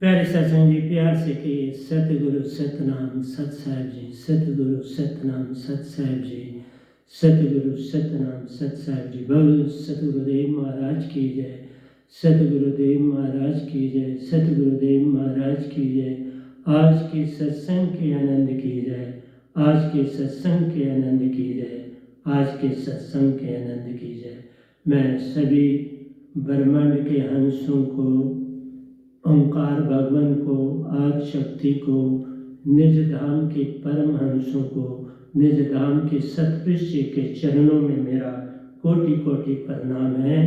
प्यारे सत्संग जी, प्यार से कहिए सतगुरु सतनाम सत साहिब जी। सतगुरु सतनाम सत साहिब जी। सतगुरु सतनाम सत साहिब जी। बोल सतगुरुदेव महाराज की जय। सतगुरुदेव महाराज की जय। सतगुरुदेव महाराज की जय। आज के सत्संग के आनंद की जय। आज के सत्संग के आनंद की जय। आज के सत्संग के आनंद की जय। मैं सभी ब्रह्मांड के हंसों को, ओंकार भगवान को, आदि शक्ति को, निज धाम के परमहंसों को, निज धाम के सतपुरुष जी के चरणों में मेरा कोटि कोटि प्रणाम है।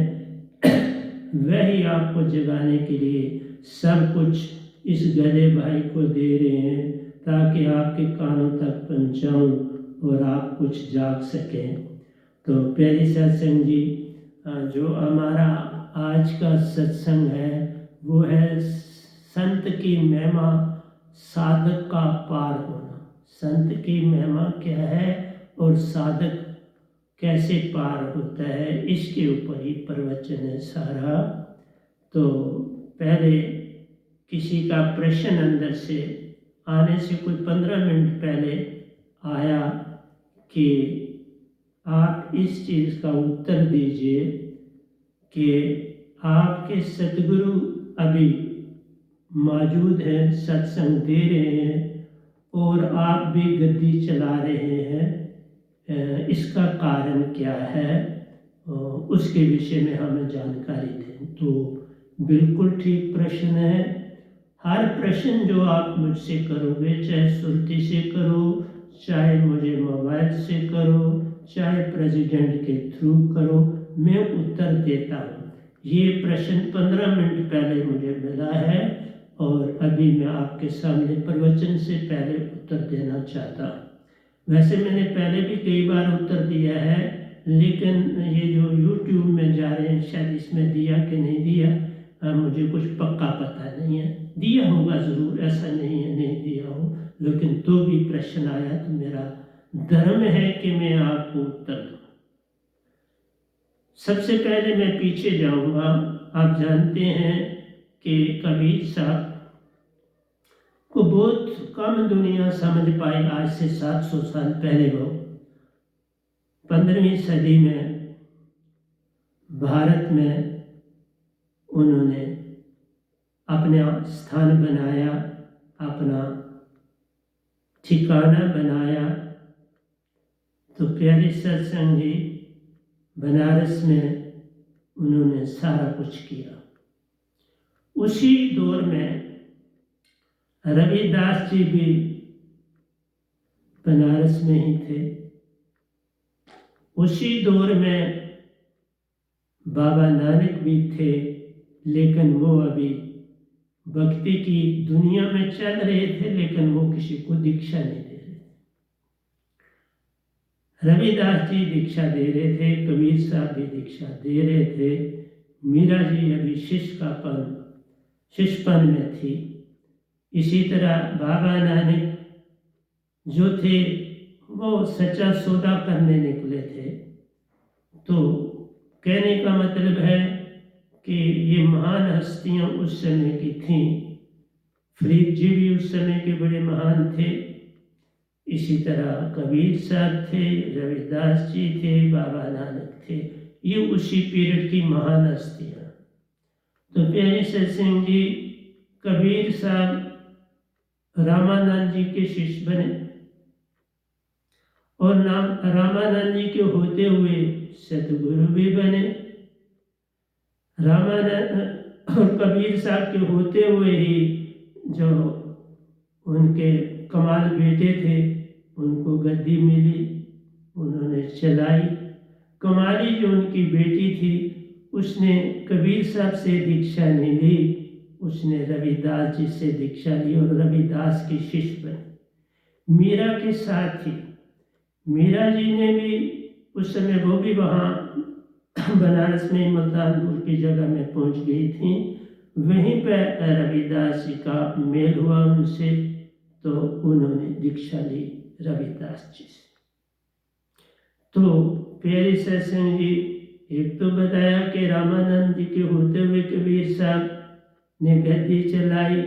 वही आपको जगाने के लिए सब कुछ इस गधे भाई को दे रहे हैं ताकि आपके कानों तक पहुंचाऊं और आप कुछ जाग सकें। तो प्यारी सत्संग जी, जो हमारा आज का सत्संग है वो है संत की महिमा, साधक का पार होना। संत की महिमा क्या है और साधक कैसे पार होता है, इसके ऊपर ही प्रवचन है सारा। तो पहले किसी का प्रश्न अंदर से आने से कोई 15 मिनट पहले आया कि आप इस चीज़ का उत्तर दीजिए कि आपके सतगुरु अभी मौजूद हैं, सत्संग दे रहे हैं और आप भी गद्दी चला रहे हैं, इसका कारण क्या है, उसके विषय में हमें जानकारी दें। तो बिल्कुल ठीक प्रश्न है। हर प्रश्न जो आप मुझसे करोगे, चाहे सुरती से करो, चाहे मुझे मोबाइल से करो, चाहे प्रेसिडेंट के थ्रू करो, मैं उत्तर देता हूँ। ये प्रश्न 15 मिनट पहले मुझे मिला है और अभी मैं आपके सामने प्रवचन से पहले उत्तर देना चाहता हूँ। वैसे मैंने पहले भी कई बार उत्तर दिया है, लेकिन ये जो YouTube में जा रहे हैं, शायद इसमें दिया कि नहीं दिया, मुझे कुछ पक्का पता नहीं है। दिया होगा ज़रूर, ऐसा नहीं है नहीं दिया हो, लेकिन तो भी प्रश्न आया तो मेरा धर्म है कि मैं आपको उत्तर दूँ। सबसे पहले मैं पीछे जाऊंगा। आप जानते हैं कि कबीर साहब को बहुत कम दुनिया समझ पाई। आज से 700 साल पहले वो 15वीं सदी में भारत में उन्होंने अपना स्थान बनाया, अपना ठिकाना बनाया। तो प्यारे सत्संग जी, बनारस में उन्होंने सारा कुछ किया। उसी दौर में रविदास जी भी बनारस में ही थे। उसी दौर में बाबा नानक भी थे, लेकिन वो अभी भक्ति की दुनिया में चल रहे थे, लेकिन वो किसी को दीक्षा नहीं दे रहे। रविदास जी दीक्षा दे रहे थे, कबीर साहब भी दीक्षा दे रहे थे, मीरा जी अभी शिष्यपन में थी। इसी तरह बाबा नानक जो थे वो सच्चा सौदा करने निकले थे। तो कहने का मतलब है कि ये महान हस्तियां उस समय की थीं। फरीद जी भी उस समय के बड़े महान थे, इसी तरह कबीर साहब थे, रविदास जी थे, बाबा नानक थे। ये उसी पीरियड की महान हस्तियां। तो प्यारे सत्संग जी, कबीर साहब रामानंद जी के शिष्य बने और नाम रामानंद जी के होते हुए सतगुरु भी बने। रामानंद और कबीर साहब के होते हुए ही जो उनके कमाल बेटे थे उनको गद्दी मिली, उन्होंने चलाई। कमाली जो उनकी बेटी थी उसने कबीर साहब से दीक्षा नहीं ली, उसने रविदास जी से दीक्षा ली और रविदास की शिष्य बनी। मीरा के साथ थी। मीरा जी ने भी उस समय, वो भी वहाँ बनारस में मुल्तानपुर की जगह में पहुँच गई थी। वहीं पर रविदास जी का मेल हुआ उनसे, तो उन्होंने दीक्षा ली रविदास जी से। तो प्यारे सत्संग जी, एक तो बताया कि रामानंद जी के होते हुए कबीर साहब ने गद्दी चलाई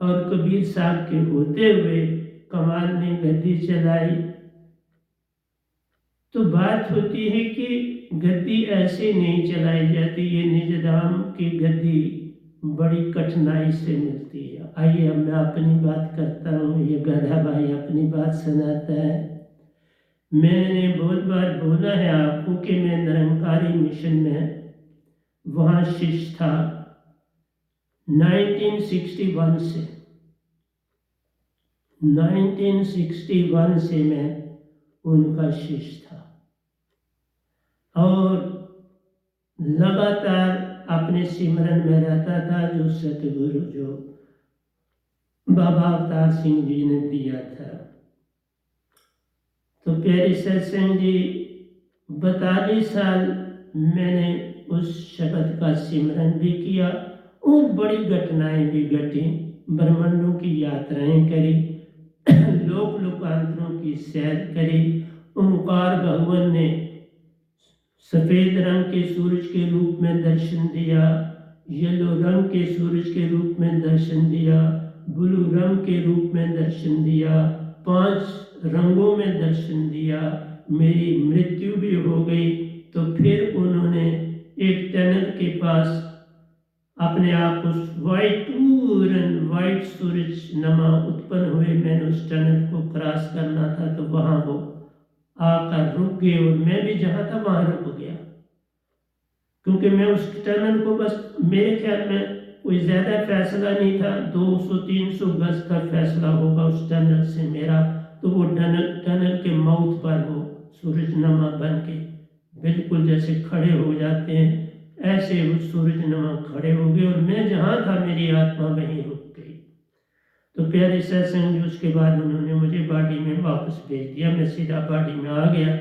और कबीर साहब के होते हुए कमाल ने गद्दी चलाई। तो बात होती है कि गद्दी ऐसे नहीं चलाई जाती, ये निजाम की गद्दी बड़ी कठिनाई से मिलती है। आइए अब मैं अपनी बात करता हूँ, ये गधा भाई अपनी बात सुनाता है। मैंने बहुत बार बोला है आपको कि मैं निरंकारी मिशन में वहाँ शिष्य था 1961 से। 1961 से मैं उनका शिष्य था और लगातार अपने सिमरन में रहता था जो सतगुरु जो बाबा अवतार सिंह जी ने दिया था। तो प्यारे सत्संग जी 42 साल मैंने उस शब्द का सिमरन भी किया और बड़ी घटनाएं भी घटी, ब्रह्मांडों की यात्राएं करी, लोक लोकांतरों की सैर करी। ओंकार भगवान ने सफेद रंग के सूरज के रूप में दर्शन दिया, येलो रंग के सूरज के रूप में दर्शन दिया, ब्लू रंग के रूप में दर्शन दिया, 5 रंगों में दर्शन दिया। मेरी मृत्यु भी हो गई तो फिर उन्होंने एक टनल के पास अपने आप उस वाइट सूरज नमा उत्पन्न हुए। मैंने उस टनल को क्रॉस करना था तो वहाँ वो आकर रुक गए और मैं भी जहाँ था वहाँ रुक गया, क्योंकि मैं उस टनल को बस मेरे ख्याल में कोई ज़्यादा फैसला नहीं था, 200-300 गज का फैसला होगा उस टनल से मेरा। तो वो टनल के माउथ पर वो सूरजनमा बन के बिल्कुल जैसे खड़े हो जाते हैं, ऐसे वो सूरजनमा खड़े हो गए और मैं जहाँ था मेरी आत्मा वहीं रुक गई। तो प्यारे सत्संग उसके बाद उन्होंने मुझे बाड़ी में वापस भेज दिया। मैं सीधा बाड़ी में आ गया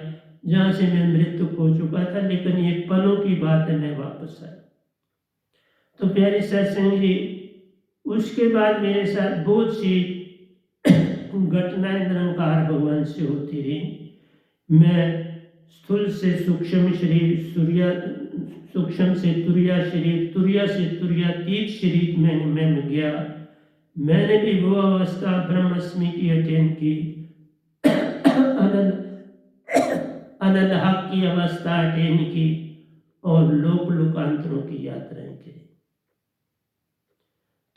जहाँ से मैं मृत्यु हो चुका था, लेकिन ये पलों की बात है, मैं वापस आया। तो प्यारे सत्संग जी उसके बाद मेरे साथ बहुत सी घटनाएं निरंकार भगवान से होती रही। मैं स्थूल से सूक्ष्म शरीर, सूक्ष्म से तुरिया शरीर, तुरिया से तुरियातीत शरीर में मैं गया। मैंने भी वो अवस्था ब्रह्मस्मि की अटेन की, अनंत हक की अवस्था अटेन की और लोक लोकांतरों की यात्राएं की।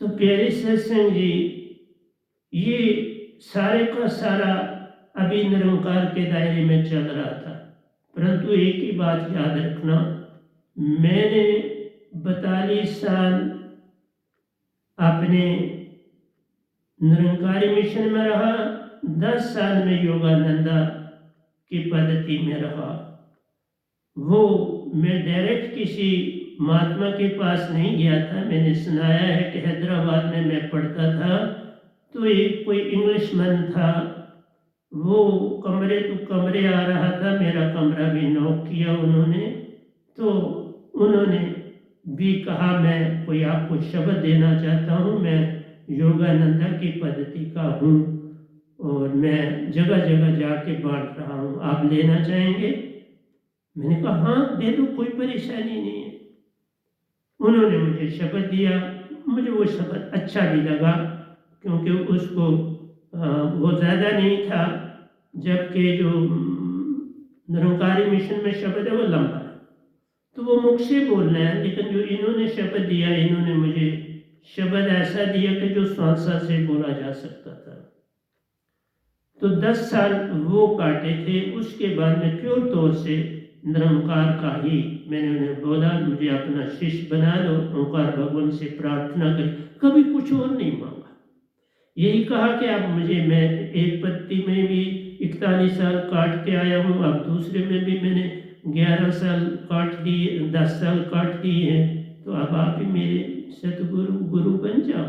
तो प्यारे सत्संग जी ये सारे का सारा अभी निरंकार के दायरे में चल रहा था, परंतु एक ही बात याद रखना, मैंने 42 साल अपने निरंकारी मिशन में रहा, 10 साल में योगानंदा की पद्धति में रहा। वो मैं डायरेक्ट किसी महात्मा के पास नहीं गया था। मैंने सुनाया है कि हैदराबाद में मैं पढ़ता था तो एक कोई इंग्लिशमैन था, वो कमरे टू कमरे आ रहा था, मेरा कमरा भी नॉक किया उन्होंने। तो उन्होंने भी कहा मैं कोई आपको शब्द देना चाहता हूँ, मैं योगानंदा की पद्धति का हूँ और मैं जगह जगह जाके बांट रहा हूँ, आप लेना चाहेंगे? मैंने कहा हाँ दे दो, कोई परेशानी नहीं है। उन्होंने मुझे शब्द दिया, मुझे वो शब्द अच्छा भी लगा क्योंकि उसको वो ज़्यादा नहीं था, जबकि जो निरंकारी मिशन में शब्द है वो लंबा है, तो वो मुख से बोलना है। लेकिन जो इन्होंने शब्द दिया, इन्होंने मुझे शब्द ऐसा दिया कि जो सांसा से बोला जा सकता था। तो 10 साल वो काटे थे। उसके बाद में प्योर तौर से निरंकार का ही मैंने उन्हें बोला, मुझे अपना शिष्य बना लो, ओंकार भगवान से प्रार्थना करी, कभी कुछ और नहीं मांगा। यही कहा कि अब मुझे, मैं एक पत्ती में भी 41 साल काट के आया हूँ, अब दूसरे में भी मैंने 11 साल काट दिए, 10 साल काट दिए हैं, तो अब आप ही मेरे सतगुरु गुरु बन जाओ।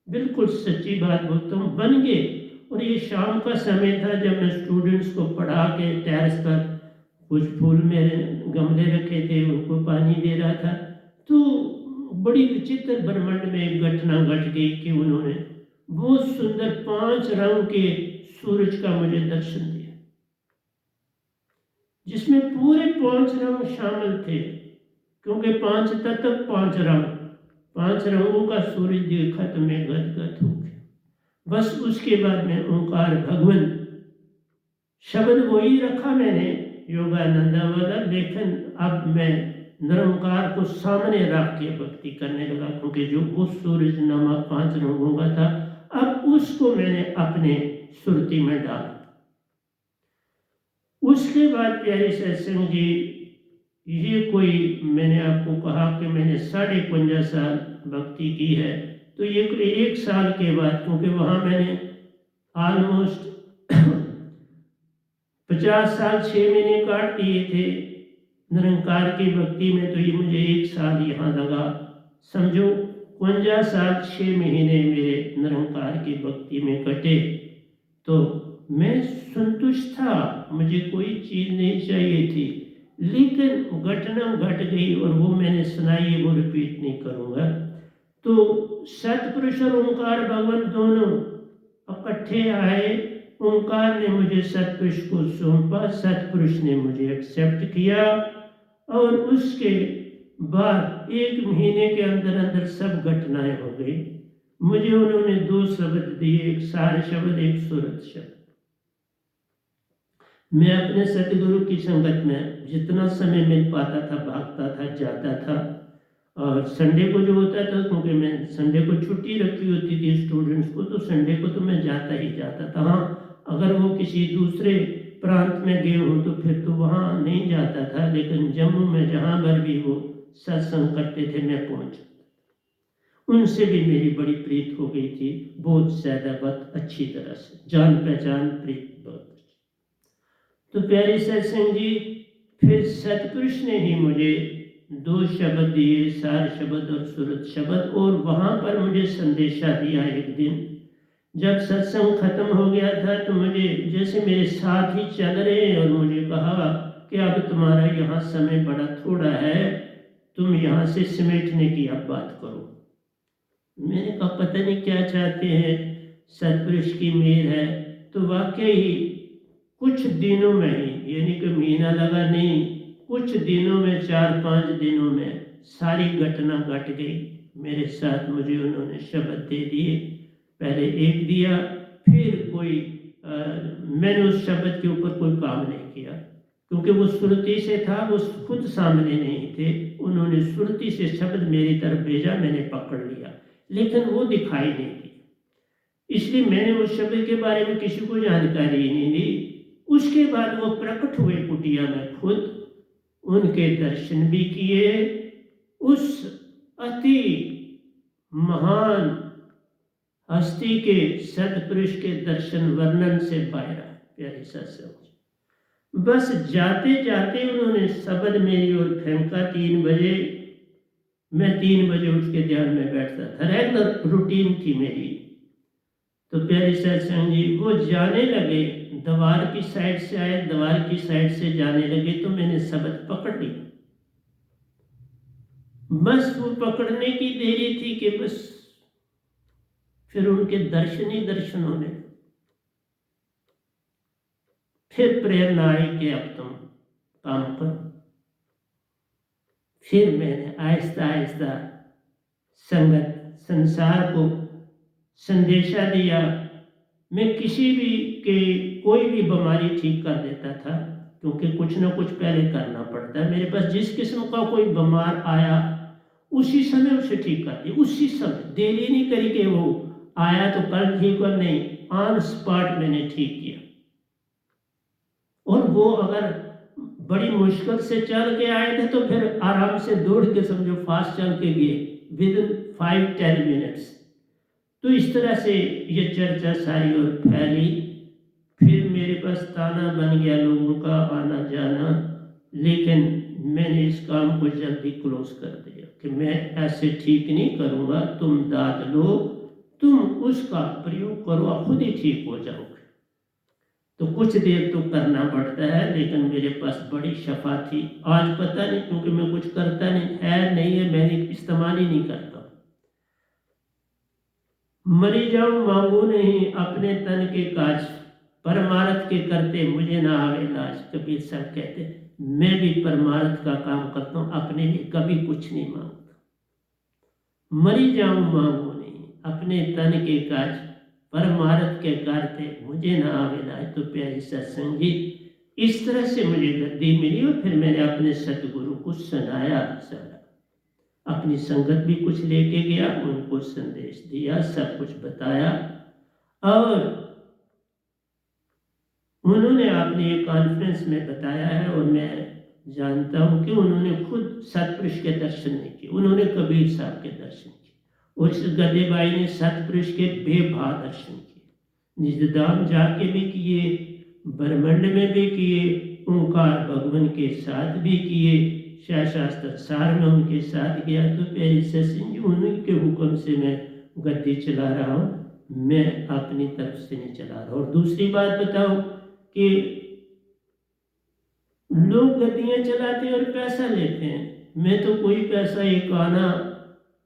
बिल्कुल सच्ची बात बोलता हूँ, बन गए। और ये शाम का समय था जब मैं स्टूडेंट्स को पढ़ा के टेरेस पर कुछ फूल मेरे गमले रखे थे उनको पानी दे रहा था, तो बड़ी विचित्र ब्रह्मांड में एक घटना घट गई कि उन्होंने बहुत सुंदर 5 रंग के सूरज का मुझे दर्शन दिया, जिसमें पूरे 5 रंग शामिल थे, क्योंकि 5 तत्व 5 रंग, 5 रंगों का सूरज देखा तो मैं गदगद हो गया। बस उसके बाद में ओंकार भगवन शब्द वही रखा मैंने योगानंदा वाला, लेकिन अब मैं निरंकार को सामने रख के भक्ति करने लगा, क्योंकि जो वो सूरज नमा 5 रंगों का था अब उसको मैंने अपने सुरती में डाला। उसके बाद प्यारे सत्संग जी, ये कोई मैंने आपको कहा कि मैंने 55.5 साल भक्ति की है, तो ये कोई 1 साल के बाद, क्योंकि वहाँ मैंने ऑलमोस्ट 50 साल 6 महीने काट दिए थे निरंकार की भक्ति में, तो ये मुझे 1 साल यहाँ लगा। समझो 51 साल 6 महीने मेरे निरंकार की भक्ति में कटे। तो मैं संतुष्ट था, मुझे कोई चीज़ नहीं चाहिए थी, लेकिन घटना घट गई और वो मैंने सुनाई, वो रिपीट नहीं करूँगा। तो सतपुरुष और ओंकार भगवान दोनों इकट्ठे आए। ओंकार ने मुझे सतपुरुष को सौंपा, सतपुरुष ने मुझे एक्सेप्ट किया, और उसके बाद 1 महीने के अंदर अंदर सब घटनाएं हो गई। मुझे उन्होंने 2 शब्द दिए, एक सार शब्द, एक सूरत शब्द। मैं अपने सतगुरु की संगत में जितना समय मिल पाता था भागता था, जाता था, और संडे को जो होता था, क्योंकि मैं संडे को छुट्टी रखी होती थी स्टूडेंट्स को, तो संडे को तो मैं जाता ही जाता था। हाँ, अगर वो किसी दूसरे प्रांत में गए हों तो फिर तो वहाँ नहीं जाता था, लेकिन जम्मू में जहाँ पर भी वो सत्संग करते थे मैं पहुँच, उनसे भी मेरी बड़ी प्रीत हो गई थी, बहुत ज़्यादा, बहुत अच्छी तरह से जान पहचान प्रीत बहुत। तो प्यारे सत्संग जी, फिर सतपुरुष ने ही मुझे 2 शब्द दिए, सार शब्द और सूरत शब्द, और वहाँ पर मुझे संदेशा दिया। एक दिन जब सत्संग खत्म हो गया था तो मुझे जैसे मेरे साथ ही चल रहे और मुझे कहा कि अब तुम्हारा यहाँ समय बड़ा थोड़ा है, तुम यहाँ से समेटने की अब बात करो। मैंने कहा पता नहीं क्या चाहते हैं, सतपुरुष की मेहर है। तो वाकई कुछ दिनों में ही, यानी कि महीना लगा नहीं, कुछ दिनों में, 4-5 दिनों में सारी घटना घट गई मेरे साथ। मुझे उन्होंने शब्द दे दिए, पहले एक दिया, फिर कोई मैंने उस शब्द के ऊपर कोई काम नहीं किया, क्योंकि वो सुरती से था, वो खुद सामने नहीं थे। उन्होंने सुरती से शब्द मेरी तरफ भेजा, मैंने पकड़ लिया, लेकिन वो दिखाई नहीं दी, इसलिए मैंने उस शब्द के बारे में किसी को जानकारी ही नहीं दी। उसके बाद वो प्रकट हुए कुटिया में खुद, उनके दर्शन भी किए। उस अति महान हस्ती के सतपुरुष के दर्शन वर्णन से बाहर आए प्यारे सत्संग। बस जाते जाते उन्होंने शब्द मेरी ओर फेंका 3 बजे। मैं 3 बजे उठ के ध्यान में बैठता था, रेगुलर रूटीन थी मेरी। तो प्यारे सत्संग जी, वो जाने लगे, द्वार की साइड से आए, द्वार की साइड से जाने लगे, तो मैंने शब्द पकड़ ली। बस वो पकड़ने की देरी थी कि बस फिर उनके दर्शन ही दर्शन होने, फिर प्रेरणा आई कि अब तुम काम करो। फिर मैंने आहिस्ता आहिस्ता संगत संसार को संदेशा दिया। मैं किसी भी के कोई भी बीमारी ठीक कर देता था, क्योंकि कुछ ना कुछ पहले करना पड़ता है। मेरे पास जिस किस्म का कोई बीमार आया उसी समय उसे ठीक कर दिया, उसी समय, देरी नहीं करी कि वो आया तो कल ठीक और नहीं, ऑन स्पॉट मैंने ठीक किया। और वो अगर बड़ी मुश्किल से चल के आए थे तो फिर आराम से दौड़ के, समझो फास्ट चल के गए विद इन 5-10 मिनट्स। तो इस तरह से ये चर्चा सारी और फैली। फिर मेरे पास ताना बन गया लोगों का आना जाना, लेकिन मैंने इस काम को जल्दी क्लोज कर दिया कि मैं ऐसे ठीक नहीं करूँगा, तुम दाद लो, तुम उसका प्रयोग करो, खुद ही ठीक हो जाओगे। तो कुछ देर तो करना पड़ता है, लेकिन मेरे पास बड़ी शफा थी। आज पता नहीं, क्योंकि मैं कुछ करता नहीं है, मैंने इस्तेमाल ही नहीं करता। मरी जाऊं मांगू नहीं अपने तन के काज, परमार्थ के करते मुझे ना आवे लाज। कबीर साहब कहते, मैं भी परमार्थ का काम करता हूँ, अपने लिए कभी कुछ नहीं मांगता। मरी जाऊं मांगो नहीं, अपने तन के काज परमारथ के करते मुझे ना आवेला। तो प्यारी सत्संग जी, इस तरह से मुझे गद्दी मिली और फिर मैंने अपने सतगुरु को सुनाया सारा, अपनी संगत भी कुछ लेके गया, उनको संदेश दिया, सब कुछ बताया और उन्होंने अपने कॉन्फ्रेंस में बताया है। और मैं जानता हूं कि उन्होंने खुद सतपुरुष के दर्शन नहीं किए, उन्होंने कबीर साहब के दर्शन किए और इस गद्देबाई ने सतपुरुष के बेभा दर्शन किए, निजधाम जाके भी किए, ब्रह्मांड में भी किए, ओंकार भगवान के साथ भी किए, शास्त्र सार में उनके साथ गया। तो प्यारी सत्संग, उन्हीं के हुक्म से मैं गद्दी चला रहा हूँ, मैं अपनी तरफ से नहीं चला रहा। और दूसरी बात बताऊं कि लोग गद्दियां चलाते हैं और पैसा लेते हैं, मैं तो कोई पैसा एक आना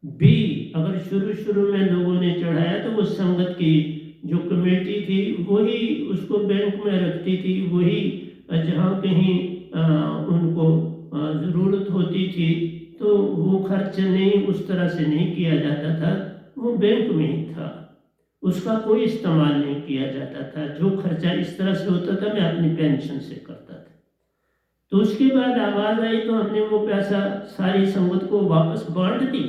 भी अगर शुरू में लोगों ने चढ़ाया तो वो संगत की जो कमेटी थी वही उसको बैंक में रखती थी, वही जहाँ कहीं उनको ज़रूरत होती थी तो वो खर्च नहीं उस तरह से नहीं किया जाता था, वो बैंक में ही था, उसका कोई इस्तेमाल नहीं किया जाता था। जो खर्चा इस तरह से होता था मैं अपनी पेंशन से करता था। तो उसके बाद आवाज़ आई तो हमने वो पैसा सारी संगत को वापस बांट दी।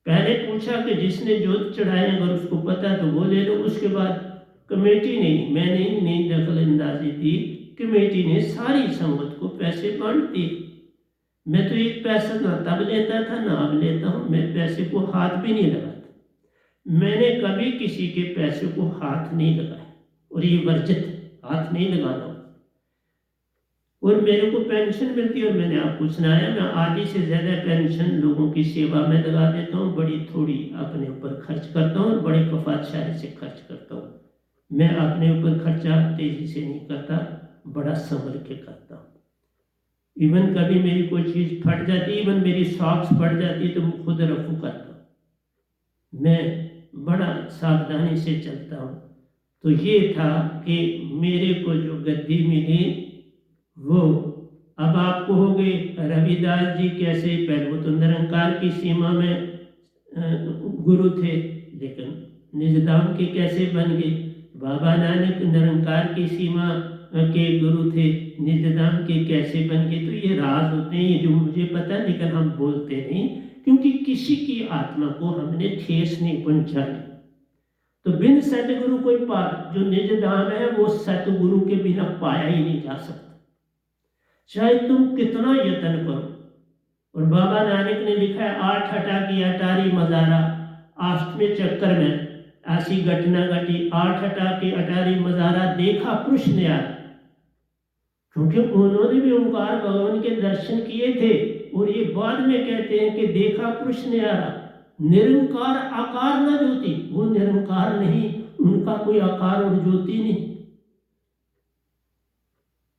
पहले पूछा कि जिसने जोत चढ़ाए अगर उसको पता तो वो ले लो। उसके बाद कमेटी ने, मैंने नहीं दखल अंदाजी दी, कमेटी ने सारी संगत को पैसे बांट दिए। मैं तो एक पैसा ना तब लेता था ना अब लेता हूँ, मैं पैसे को हाथ भी नहीं लगाता, मैंने कभी किसी के पैसे को हाथ नहीं लगाया और ये वर्जित, हाथ नहीं लगाना। और मेरे को पेंशन मिलती है और मैंने आपको सुनाया मैं आधी से ज़्यादा पेंशन लोगों की सेवा में लगा देता हूँ, बड़ी थोड़ी अपने ऊपर खर्च करता हूँ और बड़े कफातशाही से खर्च करता हूँ। मैं अपने ऊपर खर्चा तेज़ी से नहीं करता, बड़ा संभल के करता हूँ। इवन कभी मेरी कोई चीज़ फट जाती, इवन मेरी सॉक्स फट जाती तो मैं खुद रफू करता हूँ, मैं बड़ा सावधानी से चलता हूँ। तो ये था कि मेरे को जो गद्दी मिली वो अब आपको हो गई। रविदास जी कैसे, पहले वो तो निरंकार की सीमा में गुरु थे, लेकिन निजधाम के कैसे बन गए। बाबा नानक निरंकार की सीमा के गुरु थे, निजधाम के कैसे बन गए। तो ये राज होते हैं, ये जो मुझे पता है, लेकिन हम बोलते नहीं क्योंकि किसी की आत्मा को हमने ठेस नहीं पहुंचाई। तो बिन सतगुरु कोई जो निजधाम है वो सतगुरु के बिना पाया ही नहीं जा सकता, चाहे तुम कितना यत्न करो। और बाबा नानक ने लिखा है 8 हटा की अटारी मजारा, अष्टवें चक्कर में ऐसी घटना घटी, 8 हटा की अटारी मजारा देखा पुरुष ने यार, क्योंकि उन्होंने भी ओंकार भगवान के दर्शन किए थे। और ये बाद में कहते हैं कि देखा पुरुष ने यार, निरंकार आकार न ज्योति, वो निरंकार नहीं, उनका कोई आकार और ज्योति नहीं।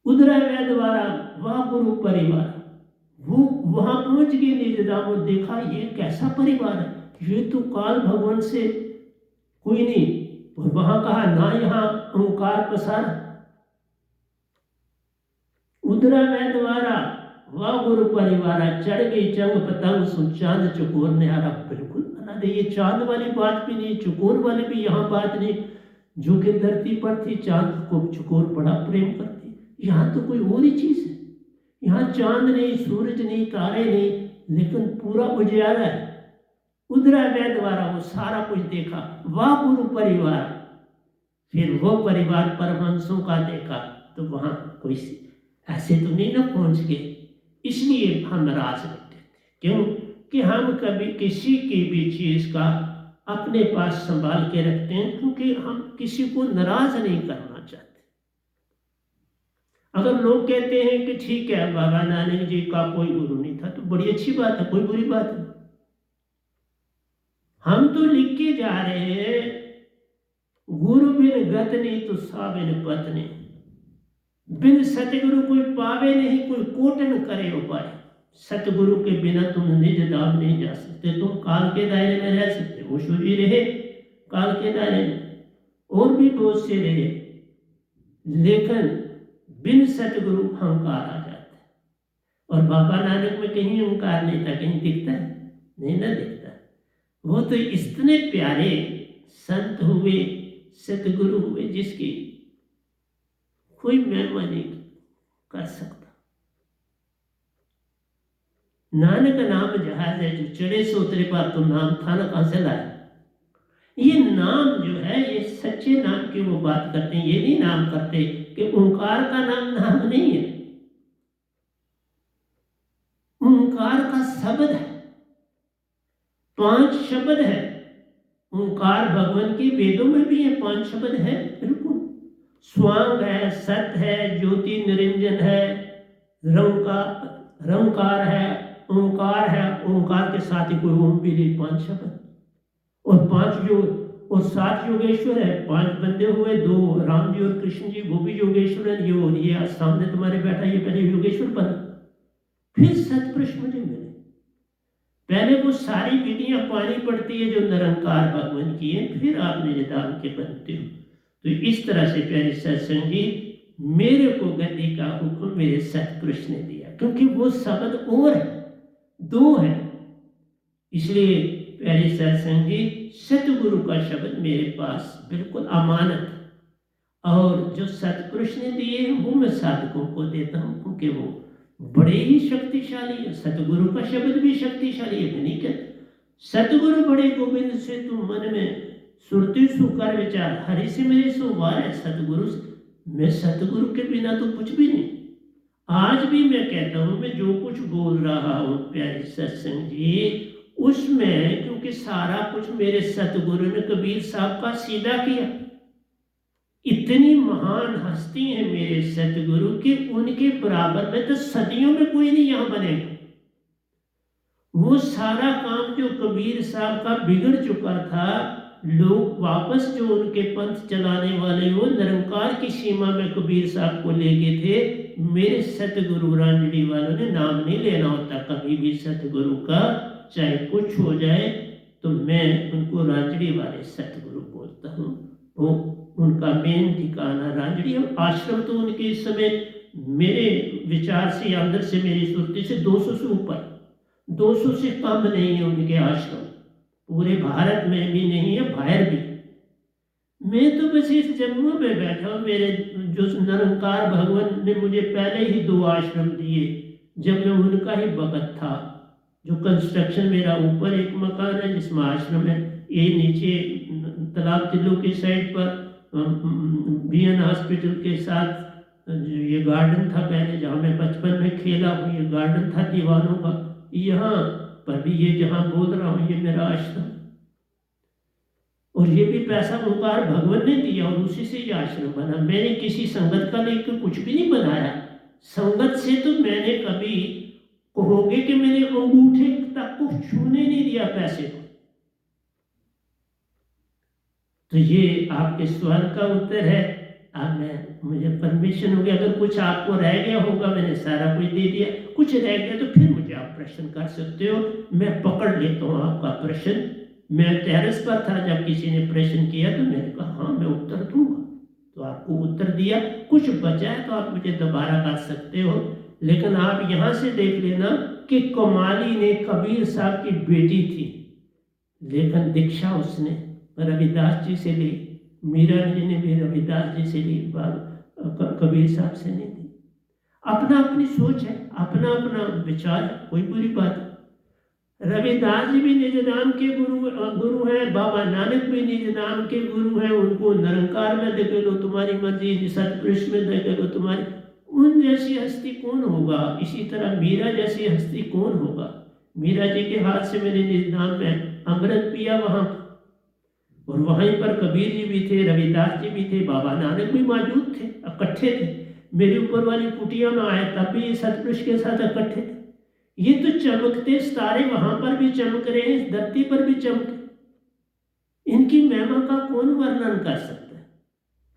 उदरा द्वारा वह गुरु परिवार, वो वहां पहुंच गए निजधाम और देखा ये कैसा परिवार है, ये तो काल भगवान से कोई नहीं। और वहां कहा ना यहाँ ओंकार पसार, उदरा द्वारा वह गुरु परिवार, चढ़ गई चंग पतंग सु चांद चकोर न्यारा। बिल्कुल बना दे, ये चांद वाली बात भी नहीं, चकोर वाली भी यहाँ बात नहीं। जो कि धरती पर थी चांद को चकोर बड़ा प्रेम करती, यहाँ तो कोई और ही चीज है। यहाँ चांद नहीं, सूरज नहीं, तारे नहीं, लेकिन पूरा उजियारा है। उदरा द्वारा वो सारा कुछ देखा, वह गुरु परिवार। फिर वो परिवार परमहंसों का देखा, तो वहां कोई ऐसे तो नहीं ना पहुंच गए। इसलिए हम नाराज रहते थे, क्यों कि हम कभी किसी की भी चीज का अपने पास संभाल के रखते हैं, क्योंकि हम किसी को नाराज नहीं करना चाहते। अगर लोग कहते हैं कि ठीक है बाबा नानक जी का कोई गुरु नहीं था, तो बड़ी अच्छी बात है, कोई बुरी बात नहीं। हम तो लिख के जा रहे हैं, गुरु बिन गत नहीं तो सा बिन पत नहीं, बिन सतगुरु कोई पावे नहीं, कोई कोटन करे उपाय। सतगुरु के बिना तुम निज धाम नहीं जा सकते। तुम काल के दायरे में रह सकते, ओशो जी रहे काल के दायरे में, और भी बहुत से रहे, लेकिन बिन सतगुरु अहंकार आ जाता है। और बाबा नानक में कहीं अहंकार नहीं था, कहीं दिखता है नहीं ना दिखता। वो तो इतने प्यारे संत हुए, सतगुरु हुए, जिसकी कोई महिमा नहीं कर सकता। नानक नाम जहाज है, जो चढ़े सो उतरे पर, तो नाम था ना, कहां से लाया? ये नाम जो है, ये सच्चे नाम की वो बात करते हैं। ये नहीं नाम करते कि ओंकार का नाम नाम नहीं है। ओंकार का शब्द है, 5 शब्द है। ओंकार भगवान के वेदों में भी ये 5 शब्द है, बिल्कुल। स्वांग है, सत है, ज्योति निरंजन है, रंकार है, ओंकार है। ओंकार के साथ ही कोई ओम भी नहीं, 5 शब्द। और 5 जो और 7 योगेश्वर है। 5 बंदे हुए, 2 राम जी और कृष्ण जी, वो भी योगेश्वर है। ये और ये सामने तुम्हारे बैठा, ये पहले योगेश्वर बना, फिर सतपुरुष मुझे मिले। पहले वो सारी विधियां पानी पड़ती है जो निरंकार भगवान की है, फिर आप निज धाम के बनते हो। तो इस तरह से प्यारे सत्संग जी, मेरे को गति का हुक्म मेरे सतपुरुष ने दिया, क्योंकि वो शब्द और है, 2 है। इसलिए प्यारे सत्संग जी, सतगुरु का शब्द मेरे पास बिल्कुल अमानत, और जो सतपुरुष ने दिए वो मैं साधकों को देता हूँ, क्योंकि वो बड़े ही शक्तिशाली है। सतगुरु का शब्द भी शक्तिशाली है, नहीं कहते? सतगुरु बड़े गोविंद से तुम मन में सुरती सुकर विचार, हरि से मेरे सो वार है। सतगुरु, मैं सतगुरु के बिना तो कुछ भी नहीं। आज भी मैं कहता हूँ, मैं जो कुछ बोल रहा हूँ प्यारे सत्संग जी, उसमें क्योंकि सारा कुछ मेरे सतगुरु ने, कबीर साहब का सीधा किया। इतनी महान हस्ती है मेरे सतगुरु की, उनके बराबर में तो सदियों में कोई नहीं यहां बनेगा। वो सारा काम जो कबीर साहब का बिगड़ चुका था, लोग वापस जो उनके पंथ चलाने वाले, वो निरंकार की सीमा में कबीर साहब को ले गए थे। मेरे सतगुरु रांजड़ी वालों ने नाम नहीं लेना होता कभी भी सतगुरु का, चाहे कुछ हो जाए, तो मैं उनको रांजड़ी वाले सतगुरु बोलता हूँ। वो उनका मेन ठिकाना रांजड़ी। आश्रम तो उनके इस समय मेरे विचार से, अंदर से, मेरी सुरती से 200 से ऊपर, 200 से कम नहीं है उनके आश्रम, पूरे भारत में भी नहीं है, बाहर भी। मैं तो बस इस जम्मू में बैठा हूँ। मेरे जो निरंकार भगवान ने मुझे पहले ही 2 आश्रम दिए, जब मैं उनका ही भगत था। जो कंस्ट्रक्शन मेरा ऊपर एक मकान है जिसमें आश्रम है, ये नीचे तालाब तिल्लू की साइड पर बीएन हॉस्पिटल के साथ ये गार्डन था पहले, जहाँ मैं बचपन में खेला हूँ। ये गार्डन था दीवानों का। यहाँ पर भी ये जहाँ बोल रहा हूँ, ये मेरा आश्रम, और ये भी पैसा ओंकार भगवान ने दिया, और उसी से ये आश्रम बना। मैंने किसी संगत का लेकर कुछ भी नहीं बनाया। संगत से तो मैंने कभी, कहोगे कि मैंने अंगूठे तक को छूने नहीं दिया पैसे को। तो ये आपके सवाल का उत्तर है। अब मैं, मुझे परमिशन हो गया, अगर कुछ आपको रह गया होगा, मैंने सारा कुछ दे दिया, कुछ रह गया तो फिर मुझे आप प्रश्न कर सकते हो, मैं पकड़ लेता हूँ आपका प्रश्न। मैं टेरेस पर था जब किसी ने प्रश्न किया, तो मैंने कहा हाँ मैं उत्तर दूंगा, तो आपको उत्तर दिया। कुछ बचा है तो आप मुझे दोबारा कर सकते हो। लेकिन आप यहाँ से देख लेना कि कमाली ने कबीर साहब की बेटी थी, लेकिन दीक्षा उसने रविदास जी से ली, मीरा जी ने भी रविदास जी से ली, कबीर साहब से नहीं ली। अपना अपनी सोच है, अपना अपना विचार है, कोई बुरी बात नहीं। रविदास जी भी निज नाम के गुरु हैं, बाबा नानक भी निज नाम के गुरु हैं। उनको निरंकार में देख लो तुम्हारी मर्जी, सतपुरुष में देख लो तुम्हारी। उन जैसी हस्ती कौन होगा? इसी तरह मीरा जैसी हस्ती कौन होगा? मीरा जी के हाथ से मैंने निज नाम में अमृत पिया वहां, और वहीं पर कबीर जी भी थे, रविदास जी भी थे, बाबा नानक भी मौजूद थे, इकट्ठे थे। मेरी ऊपर वाली कुटिया में आए तब भी ये सतपुरुष के साथ इकट्ठे थे। ये तो चमकते सितारे वहां पर भी चमक रहे हैं, इस धरती पर भी चमके। इनकी महिमा का कौन वर्णन कर सकता है?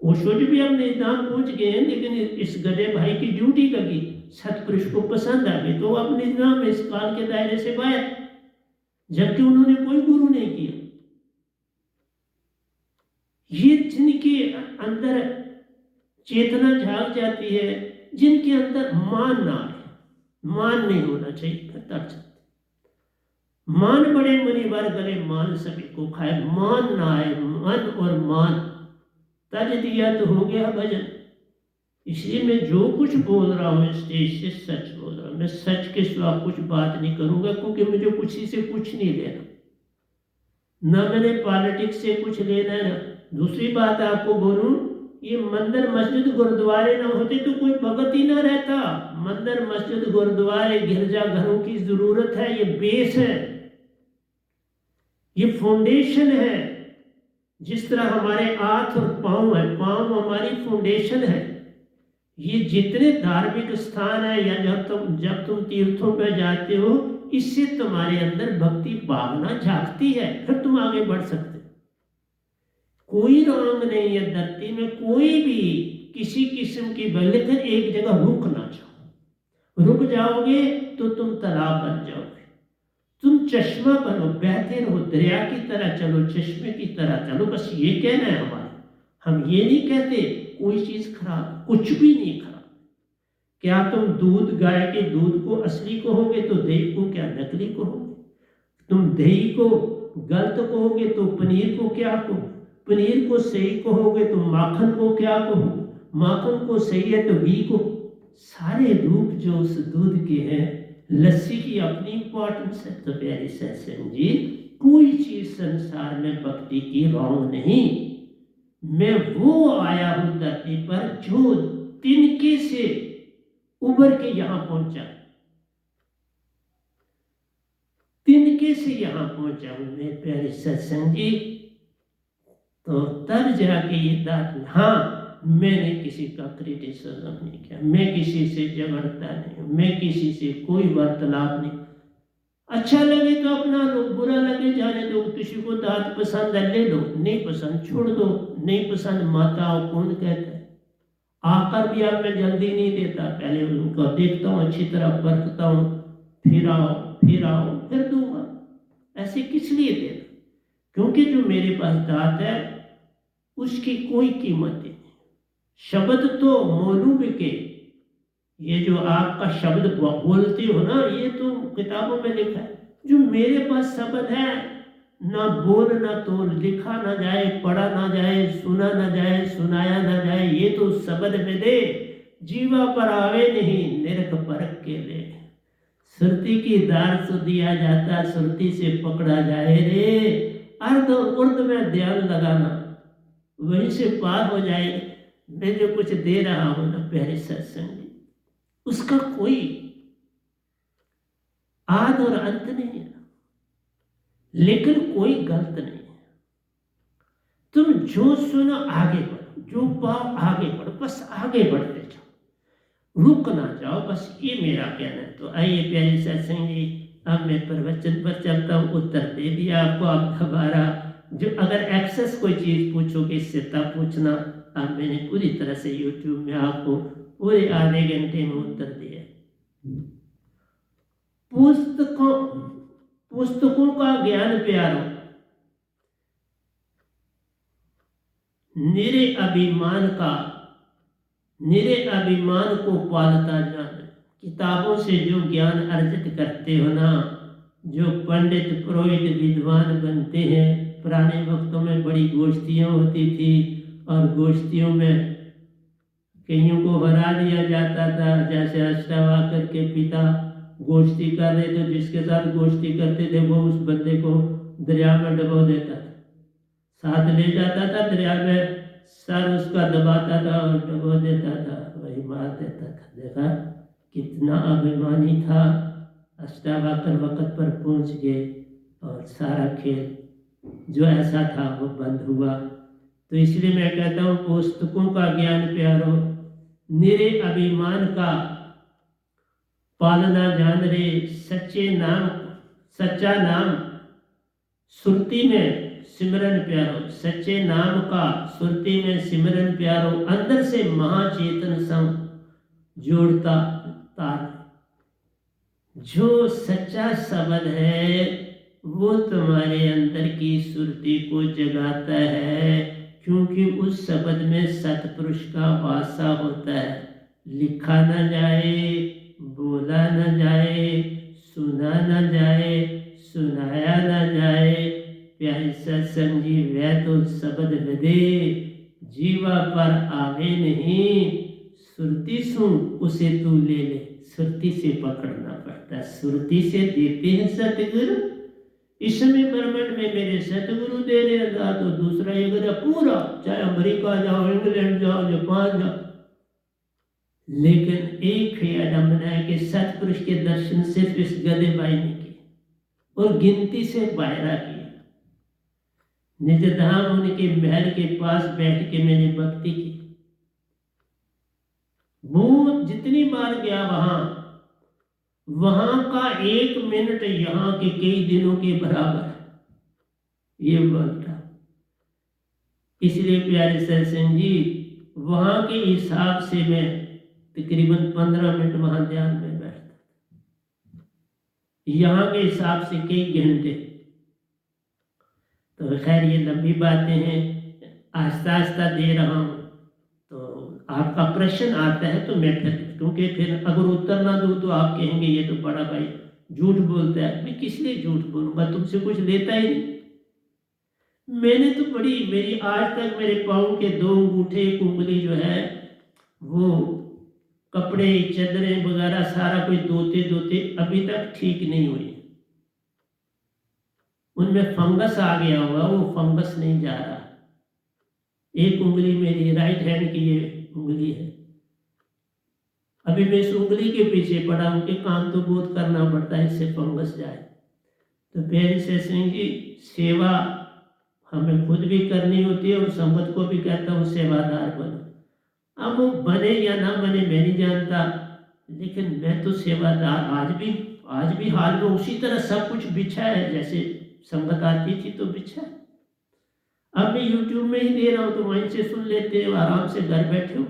ओशो जी भी अब निजाम पहुंच गए हैं, लेकिन इस गधे भाई की ड्यूटी लगी, सतपुरुष को पसंद आ गई, तो अब निजाम इस काल के दायरे से बाहर, जबकि उन्होंने कोई गुरु नहीं किया। ये जिनके अंदर चेतना झाग जाती है, जिनके अंदर मान ना आए, मान नहीं होना चाहिए, मान बड़े मुनिवर गले मान सभी को खाए, मान ना आए, मन और मान तज दिया तो हो गया भजन। इसलिए मैं जो कुछ बोल रहा हूँ स्टेज से सच बोल रहा हूँ, मैं सच के सिवा कुछ बात नहीं करूंगा, क्योंकि मुझे किसी से कुछ नहीं लेना, ना मैंने पॉलिटिक्स से कुछ लेना है ना। दूसरी बात आपको बोलूं, ये मंदिर मस्जिद गुरुद्वारे ना होते तो कोई भगत ही ना रहता। मंदिर मस्जिद गुरुद्वारे गिरजा घरों की जरूरत है, ये बेस है, ये फाउंडेशन है। जिस तरह हमारे हाथ और पांव है, पांव हमारी फाउंडेशन है। ये जितने धार्मिक स्थान है या जब तुम तीर्थों पर जाते हो, इससे तुम्हारे अंदर भक्ति भावना जागती है, फिर तुम आगे बढ़ सकते। कोई रंग नहीं है धरती में, कोई भी किसी किस्म की, लेकिन एक जगह रुक ना जाओ। रुक जाओगे तो तुम तालाब बन जाओगे, तुम चश्मा बनो, बहते रहो, दरिया की तरह चलो, चश्मे की तरह चलो। बस ये कहना है हमारा। हम ये नहीं कहते कोई चीज खराब, कुछ भी नहीं खराब। क्या तुम दूध, गाय के दूध को असली कहोगे तो दही को क्या नकली कहोगे? तुम दही को गलत कहोगे तो पनीर को क्या कहो? पनीर को सही कहोगे तो माखन को क्या कहो? माखन को सही है तो घी को। सारे रूप जो उस दूध के हैं, लस्सी की अपनी इंपॉर्टेंस है। तो प्यारे सत्संग जी, कोई चीज संसार में भक्ति की रॉन्ग नहीं। मैं वो आया हूं धरती पर जो तिनके से उभर के यहां पहुंचा, तिनके से यहां पहुंचा हूं मैं प्यारे सत्संग जी। तो तब जाके ये दात, हाँ मैंने किसी का क्रिटिसिज्म नहीं किया, मैं किसी से झगड़ता नहीं हूं, मैं किसी से कोई वार्तालाप नहीं। अच्छा लगे तो अपना लो, बुरा लगे जाने दो। किसी को दात पसंद है ले लो, नहीं पसंद छोड़ दो। नहीं पसंद माता और कौन कहता है। आकर भी अब मैं जल्दी नहीं देता, पहले उनको देखता हूँ, अच्छी तरह परखता हूँ, फिर आओ फिर दूंगा। ऐसे किस लिए देना? क्योंकि जो मेरे पास दात है उसकी कोई कीमत नहीं। शब्द तो मौलूम के, ये जो आपका शब्द बोलते हो ना, ये तो किताबों में लिखा है। जो मेरे पास शब्द है, ना बोल ना तोल, लिखा ना जाए, पढ़ा ना जाए, सुना ना जाए, सुनाया ना जाए, ये तो शब्द में दे, जीवा पर आवे नहीं, निरख परख के ले। सुरती की दार से दिया जाता, सुरती से पकड़ा जाए रे। अर्ध और उर्द में ध्यान लगाना, वहीं से पार हो जाए। मैं जो कुछ दे रहा हूं ना प्यारे सत्संग, उसका कोई आद और अंत नहीं है, लेकिन कोई गलत नहीं है। तुम जो सुनो आगे बढ़ो, जो पाओ आगे बढ़ो, बस आगे बढ़ते जाओ, रुक ना जाओ, बस ये मेरा कहना है। तो आइए प्यारे सत्संग जी, अब मैं प्रवचन पर चलता हूँ। उत्तर दे दिया आपको। अब दोबारा जो अगर एक्सेस कोई चीज पूछोगे इससे तब पूछना। अब मैंने पूरी तरह से यूट्यूब में आपको पूरे आधे घंटे में उत्तर दिया। पुस्तकों का ज्ञान प्यारो, निरे अभिमान को पालता जान। किताबों से जो ज्ञान अर्जित करते हो ना, जो पंडित पुरोहित विद्वान बनते हैं, पुराने वक्तों में बड़ी गोष्ठियां होती थी, और गोष्ठियों में कईयों को हरा दिया जाता था। जैसे अष्टावक्र के पिता गोष्ठी कर रहे थे, जिसके साथ गोष्ठी करते थे वो उस बंदे को दरिया में डबो देता था, साथ ले जाता था दरिया में, सर उसका दबाता था और डबो देता था, वही मार देता था। देखा कितना अभिमानी था। अष्टावक्र वक्त पर पहुंच गए और सारा खेल जो ऐसा था वो बंद हुआ। तो इसलिए मैं कहता हूँ पुस्तकों का ज्ञान प्यारो, निरे अभिमान का पालना जान रे। सच्चा नाम सुरती में सिमरन प्यारो, सच्चे नाम का सुरती में सिमरन प्यारो। अंदर से महाचेतन संग जोड़ता तार। जो सच्चा शब्द है वो तुम्हारे अंदर की सुरती को जगाता है, क्योंकि उस शब्द में सतपुरुष का वासा होता है। लिखा न जाए, बोला न जाए, सुना न जाए, सुनाया ना जाए। प्यारे सत्संग जी, वह तो शब्द विदे जीवा पर आवे नहीं, सुरती सुन उसे तू ले ले। सुरती से पकड़ना पड़ता है, सुरती से देते हैं सतगुरु। इस समय ब्रह्मांड में मेरे सतगुरु दे रहे हैं, तो दूसरा युग पूरा, चाहे अमेरिका जाओ, इंग्लैंड जाओ, जापान जाओ, लेकिन एक ही आडम्बना है कि सतपुरुष के दर्शन सिर्फ इस गधे भाई ने किए और गिनती से बायरा किया। निज धाम उनके महल के पास बैठ के मैंने भक्ति की। वो जितनी बार गया वहां का 1 मिनट यहाँ के कई दिनों के बराबर, ये बोलता। इसलिए प्यारे सत्संग जी, वहां के हिसाब से मैं तकरीबन 15 मिनट वहां ध्यान में बैठता, यहाँ के हिसाब से कई घंटे। तो खैर ये लंबी बातें हैं, आस्ता आस्ता दे रहा हूँ। तो आपका प्रश्न आता है तो मैं फिर, क्योंकि फिर अगर उत्तर ना दूँ तो आप कहेंगे ये तो बड़ा भाई झूठ बोलता है। मैं किस लिए झूठ बोलूँगा, तुमसे कुछ लेता ही नहीं। मैंने तो मेरी आज तक मेरे पाँव के 2 अंगूठे, एक उंगली जो है वो कपड़े चादरें वगैरह सारा कुछ धोते अभी तक ठीक नहीं हुई। उनमें फंगस आ गया हुआ, वो फंगस नहीं जा रहा। एक उंगली मेरी राइट हैंड की ये उंगली है, अभी मैं इस उंगली के पीछे पड़ा हूँ कि काम तो बहुत करना पड़ता है इससे फंगस जाए। तो प्यारे सत्संग जी, सेवा हमें खुद भी करनी होती है और संगत को भी कहता हूँ सेवादार बनो। अब वो बने या ना बने मैं नहीं जानता, लेकिन मैं तो सेवादार आज भी हाल में उसी तरह सब कुछ बिछा है, जैसे संगत आती थी तो बिछा है। अब मैं YouTube में ही दे रहा हूँ तो वहीं से सुन लेते हैं, आराम से घर बैठे हो,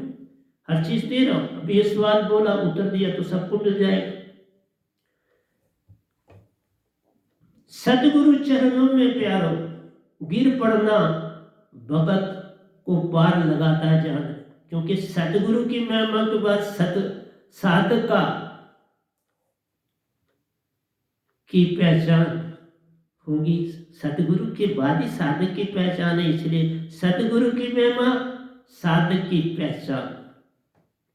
हर चीज दे रहा हूँ। अभी ये सवाल बोला, उत्तर दिया तो सबको मिल जाएगा। सतगुरु चरणों में प्यारो, गिर पड़ना भगत को पार लगाता है जान। क्योंकि सतगुरु की महिमा के बाद साधक की पहचान होगी, सतगुरु के बाद ही साधक की पहचान है। इसलिए सतगुरु की महिमा, साधक की पहचान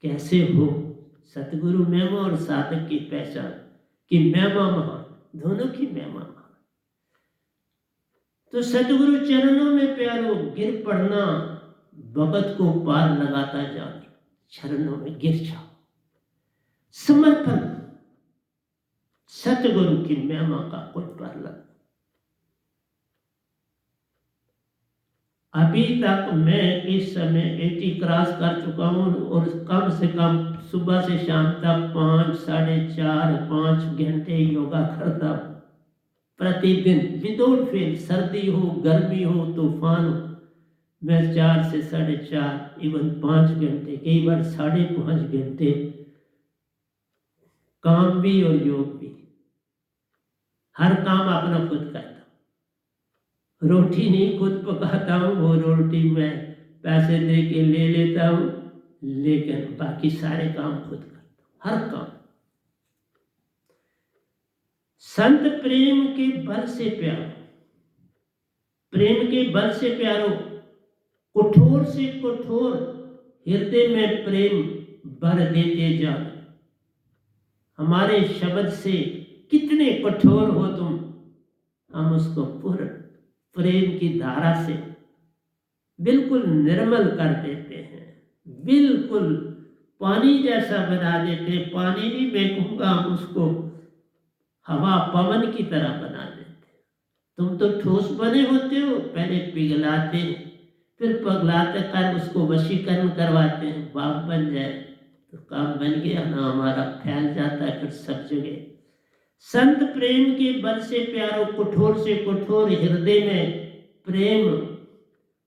कैसे हो? सतगुरु महिमा और साधक की पहचान की महिमा महान, दोनों की महिमा महान। तो सतगुरु चरणों में प्यारो, गिर पड़ना भगत को पार लगाता जान। चरणों में गिर जाओ, समर्पण, सतगुरु की महिमा का कोई पालन। अभी तक मैं इस समय 80 क्रॉस कर चुका हूँ और कम से कम सुबह से शाम तक 5, 4.5, 5 घंटे योगा करता हूँ प्रतिदिन, विदाउट फेल। सर्दी हो, गर्मी हो, तूफान हो, मैं 4 से 4.5, इवन 5 घंटे, कई बार 5.5 घंटे काम भी और योग भी। हर काम अपना खुद करता हूँ, रोटी नहीं खुद पकाता हूँ, वो रोटी मैं पैसे दे के ले लेता हूँ, लेकिन बाकी सारे काम खुद करता हूँ, हर काम। संत प्रेम के बल से प्यारो, प्रेम के बल से प्यारो, कठोर से कठोर हृदय में प्रेम भर देते जाओ। हमारे शब्द से कितने कठोर हो तुम, हम उसको पूर्ण प्रेम की धारा से बिल्कुल निर्मल कर देते हैं, बिल्कुल पानी जैसा बना देते हैं। पानी नहीं मैं कहूँगा, हम उसको हवा पवन की तरह बना देते हैं। तुम तो ठोस बने होते हो, पहले पिघलाते हैं, फिर पगलाते कर उसको वशीकरण करवाते हैं, बाप बन जाए तो काम बन गया ना, हमारा फैल जाता है फिर सब जगह। संत प्रेम के बल से प्यारो, कठोर से कठोर हृदय में प्रेम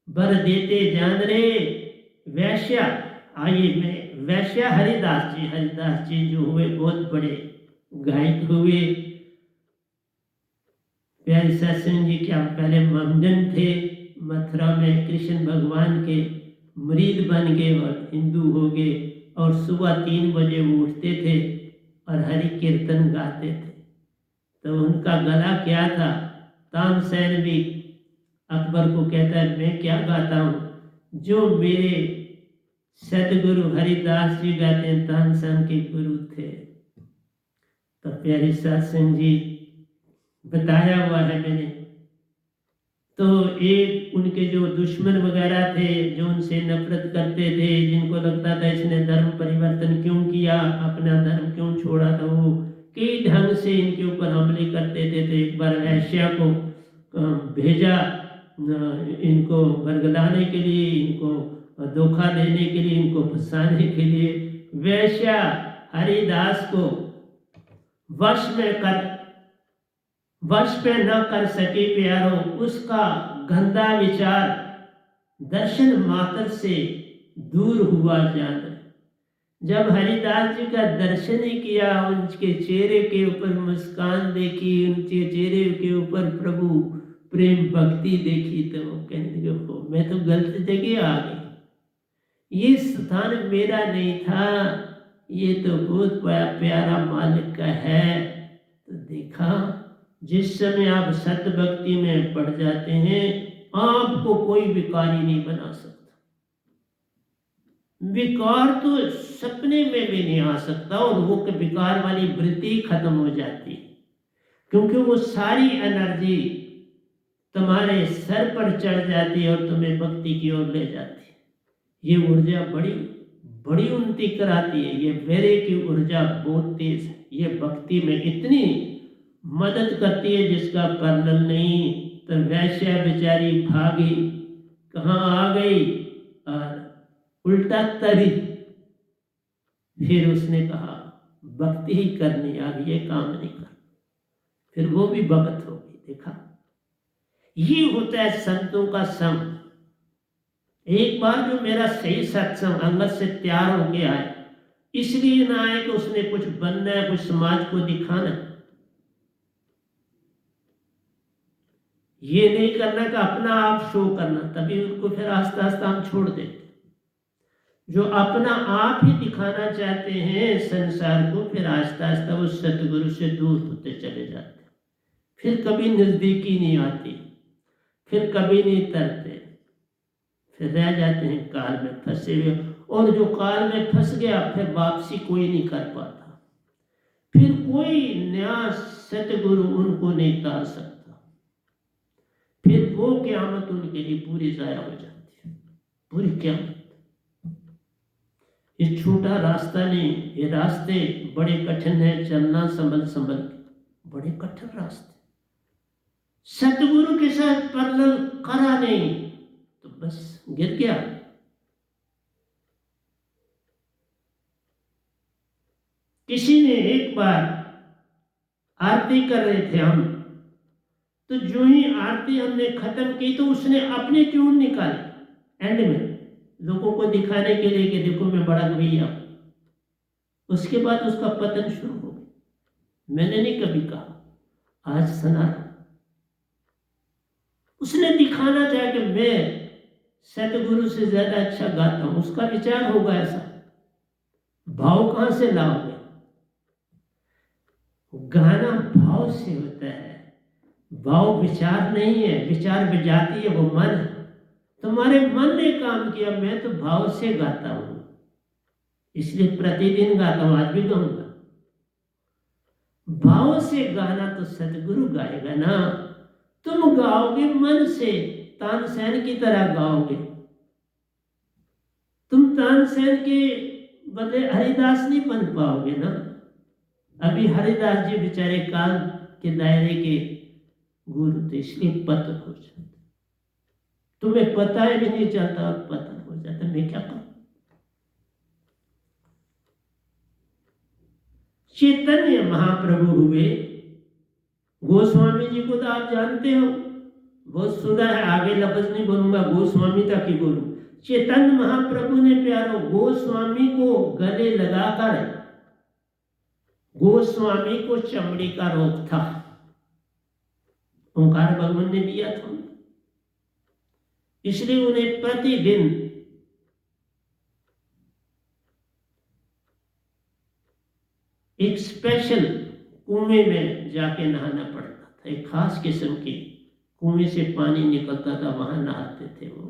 भर देते जान रे। वैश्या, आइए मैं वैश्या हरिदास जी जो हुए बहुत बड़े गायक हुए। प्यारे सत्संग जी क्या पहले मंगन थे, मथुरा में कृष्ण भगवान के मुरीद बन गए और हिंदू हो गए, और सुबह 3 बजे वो उठते थे और हरि कीर्तन गाते थे। तो उनका गला क्या था। तानसेन भी अकबर को कहता है मैं क्या गाता हूँ, जो मेरे सतगुरु हरिदास जी गाते हैं, तानसेन के गुरु थे। तो प्यारे सत्संग जी बताया हुआ है मैंने। तो एक उनके जो दुश्मन वगैरह थे, जो उनसे नफरत करते थे, जिनको लगता था इसने धर्म परिवर्तन क्यों किया, अपना धर्म क्यों छोड़ा, तो वो कई ढंग से इनके ऊपर हमले करते थे। तो एक बार वेश्या को भेजा इनको बरगलाने के लिए, इनको धोखा देने के लिए, इनको फंसाने के लिए। वेश्या हरिदास को वश पे न कर सके प्यारो, उसका गंदा विचार दर्शन मात्र से दूर हुआ जान। जब हरिदास जी का दर्शन ही किया, उनके चेहरे के ऊपर मुस्कान देखी, उनके चेहरे के ऊपर प्रभु प्रेम भक्ति देखी, तो वो कहने लगे हो मैं तो गलत जगह आ गई, ये स्थान मेरा नहीं था, ये तो बहुत प्यारा मालिक का है। तो देखा, जिस समय आप सत्य भक्ति में पड़ जाते हैं, आपको कोई विकारी नहीं बना सकता। विकार तो सपने में भी नहीं आ सकता, और वो विकार वाली वृत्ति खत्म हो जाती है, क्योंकि वो सारी एनर्जी तुम्हारे सर पर चढ़ जाती है और तुम्हें भक्ति की ओर ले जाती है। ये ऊर्जा बड़ी बड़ी उन्नति कराती है। ये वेरे की ऊर्जा बहुत तेज है। ये भक्ति में इतनी मदद करती है जिसका वर्णन नहीं। तो वैश्या बेचारी भागी, कहाँ आ गई और उल्टा तरी। फिर उसने कहा भक्ति ही करनी, अब ये काम नहीं कर। फिर वो भी भगत हो गई। देखा, ये होता है संतों का संग। एक बार जो मेरा सही सत्संग अंगत से तैयार होके आए, इसलिए ना आए कि उसने कुछ बनना है, कुछ समाज को दिखाना। ये नहीं करना कि अपना आप शो करना, तभी उनको फिर आस्ता आस्ता हम छोड़ देते। जो अपना आप ही दिखाना चाहते हैं संसार को, फिर आस्ता आस्ता वो सतगुरु से दूर होते चले जाते, फिर कभी नजदीकी नहीं आती, फिर कभी नहीं तरते, फिर रह जाते हैं काल में फंसे हुए। और जो काल में फंस गया, फिर वापसी कोई नहीं कर पाता, फिर कोई नया सतगुरु उनको नहीं तार सकता। फिर वो क़यामत उनके लिए पूरी जाया हो जाती है, पूरी क़यामत। ये छोटा रास्ता नहीं, ये रास्ते बड़े कठिन है, चलना संभल संभल के, बड़े कठिन रास्ते। सतगुरु के साथ पर्लन करा नहीं तो बस गिर गया। किसी ने एक बार आरती कर रहे थे हम, तो जो ही आरती हमने खत्म की, तो उसने अपने ट्यून निकाले एंड में, लोगों को दिखाने के लिए कि देखो मैं बड़ा गवैया। उसके बाद उसका पतन शुरू हो गया। मैंने नहीं कभी कहा, आज सुना, उसने दिखाना चाहा कि मैं सतगुरु से ज्यादा अच्छा गाता हूं। उसका विचार होगा ऐसा। भाव कहां से लाओगे? गाना भाव से होता है। भाव विचार नहीं है, विचार विजाती है, वो मन है। तुम्हारे मन ने काम किया, मैं तो भाव से गाता हूं, इसलिए प्रतिदिन गाता हूं, आज भी गाऊंगा। भाव से गाना तो सतगुरु गाएगा ना। तुम गाओगे मन से, तानसेन की तरह गाओगे। तुम तानसेन के बदले हरिदास नहीं बन पाओगे ना। अभी हरिदास जी बेचारे काल के दायरे के गुरु थे, इसलिए पतन हो जाता। तुम्हें पता ही भी नहीं चलता और पतन हो जाता। मैं क्या करूं? चैतन्य महाप्रभु हुए। गोस्वामी जी को तो आप जानते हो, बहुत सुना है, आगे लफ्ज नहीं बोलूंगा, गोस्वामी तक ही बोलूं। चैतन्य महाप्रभु ने प्यारो गोस्वामी को गले लगाकर, गोस्वामी को चमड़ी का रोग था, ओंकार भगवान ने दिया था, इसलिए उन्हें प्रतिदिन एक स्पेशल कुएं में जाके नहाना पड़ता था। एक खास किस्म की कुएं से पानी निकलता था, वहां नहाते थे वो।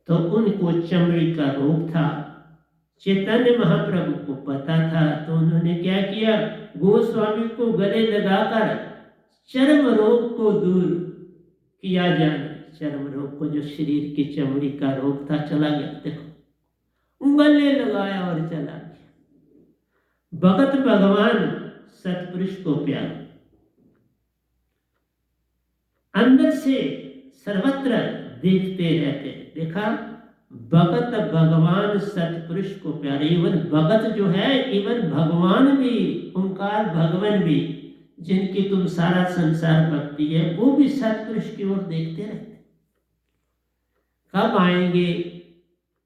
तो उनको चमड़ी का रोग था। चैतन्य महाप्रभु को पता था, तो उन्होंने क्या किया, गोस्वामी को गले लगाकर चर्म रोग को दूर किया जाए। चर्म रोग को, जो शरीर की चमड़ी का रोग था, चला गया। देखो, गले लगाया और चला गया। भगत भगवान सतपुरुष को प्यार, अंदर से सर्वत्र देखते रहते। देखा, भगत भगवान सतपुरुष को प्यारे। इवन भगत जो है, इवन भगवान भी, ओंकार भगवान भी, जिनकी तुम सारा संसार भक्ति है, वो भी सतपुरुष की ओर देखते रहते। कब आएंगे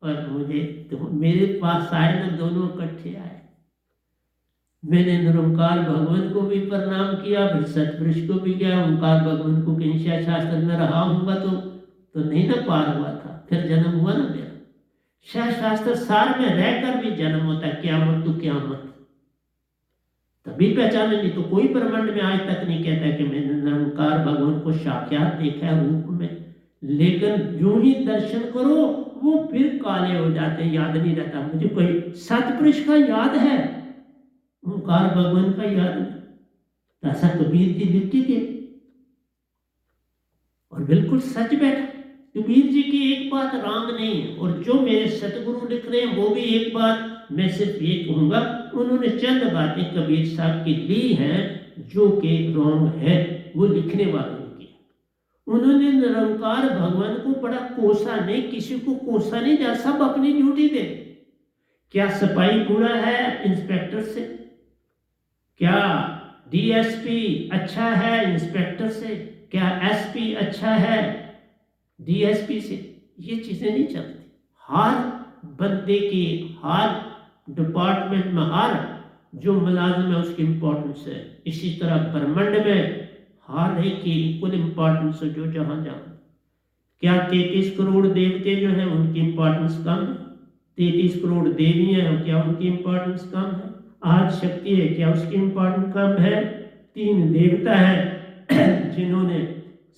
और मुझे तो मेरे पास आए ना, दोनों इकट्ठे आए। मैंने निरंकार भगवान को भी प्रणाम किया, फिर सतपुरुष को भी किया। ओंकार भगवान को कहीं शास्त्र में रहा हूँगा तो नहीं ना पार हुआ था, फिर जन्म हुआ ना मेरा। शास्त्र सार में रहकर भी जन्म होता है, क्यामत तो क्यामत, तभी पहचाने। नहीं तो कोई ब्रह्मांड में आज तक नहीं कहता कि मैंने निरंकार भगवान को साक्षात देखा है रूप में। लेकिन यूं ही दर्शन करो, वो फिर काले हो जाते, याद नहीं रहता। मुझे कोई सतपुरुष का याद है, ओंकार भगवान का याद नहीं। ऐसा कबीर जी लिख के गए और बिल्कुल सच बैठा। कबीर जी की एक बात रांग नहीं है, और जो मेरे सतगुरु लिख रहे हैं वो भी एक बात। मैं सिर्फ ये कहूंगा, उन्होंने चंद बातें कबीर साहब की ली हैं जो कि रॉन्ग है, वो लिखने वालों की। उन्होंने निरंकार भगवान को बड़ा कोसा नहीं, किसी को कोसा नहीं जा, सब अपनी ड्यूटी दे। क्या सफाई बुरा है इंस्पेक्टर से? क्या डीएसपी अच्छा है इंस्पेक्टर से? क्या एसपी अच्छा है डीएसपी से? ये चीजें नहीं चलती। हर बंदे की, हर डिपार्टमेंट में हर जो मुलाजिम है उसकी इंपॉर्टेंस है। इसी तरह ब्रह्मांड में हर एक की इक्वल इंपॉर्टेंस है, जो जहां जहां। क्या 33 करोड़ देवते जो हैं उनकी इंपॉर्टेंस कम है? 33 करोड़ देवियां हैं, क्या उनकी इंपॉर्टेंस कम है? आज शक्ति है, क्या उसकी इंपॉर्टेंस कम है? 3 देवता है जिन्होंने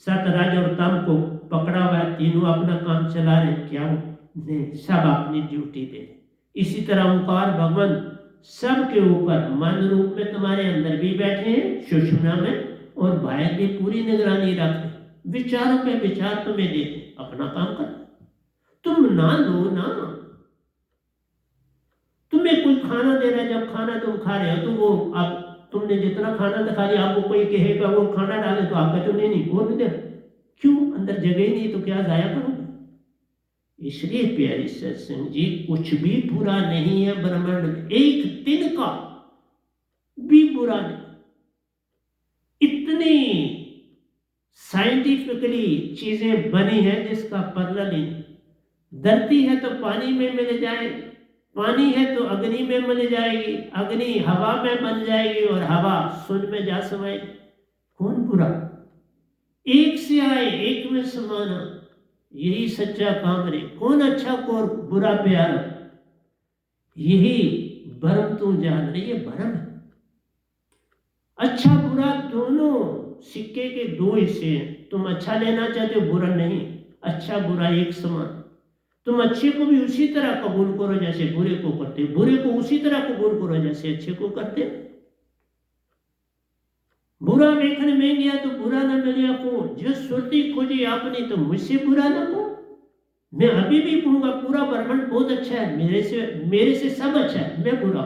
सतरज और तम को पकड़ा हुआ है, तीनों अपना काम चला रहे, क्या नहीं? सब अपनी ड्यूटी दे। इसी तरह ओंकार भगवान सबके ऊपर मन रूप में तुम्हारे अंदर भी बैठे हैं, सुषुम्ना में, और बाहर भी पूरी निगरानी रखते। विचारों पे विचार तुम्हें देते, अपना काम कर। तुम ना लो ना, तुम्हें कोई खाना दे रहा है, जब खाना तुम खा रहे हो तो वो आप, तुमने जितना खाना दिखा दिया, आपको कोई कहेगा वो खाना डाले तो आपका तो नहीं वो नहीं दे। क्यों? अंदर जगह ही नहीं, तो क्या जाया करोगे? इसलिए प्यारी सत्संग जी, कुछ भी बुरा नहीं है ब्रह्मांड में, एक दिन का भी बुरा नहीं। इतनी साइंटिफिकली चीजें बनी हैं जिसका पता नहीं। धरती है तो पानी में मिल जाए, पानी है तो अग्नि में मिल जाएगी, अग्नि हवा में बन जाएगी, और हवा सुन में जा समाएगी। कौन बुरा? एक से आए एक में समाना, यही सच्चा काम रे। कौन अच्छा कौन बुरा प्यारा, यही भरम तू जान रही है। भरम है, अच्छा बुरा दोनों सिक्के के 2 हिस्से हैं। तुम अच्छा लेना चाहते हो, बुरा नहीं। अच्छा बुरा एक समान। तुम अच्छे को भी उसी तरह कबूल करो जैसे बुरे को करते, बुरे को उसी तरह कबूल करो जैसे अच्छे को करते। बुरा देखने में गया तो बुरा न मिलिया को, जो सुरती खोजी आपने तो मुझसे बुरा ना को। मैं अभी भी कहूंगा पूरा ब्रह्मांड बहुत अच्छा है, मेरे से सब अच्छा है, मैं बुरा।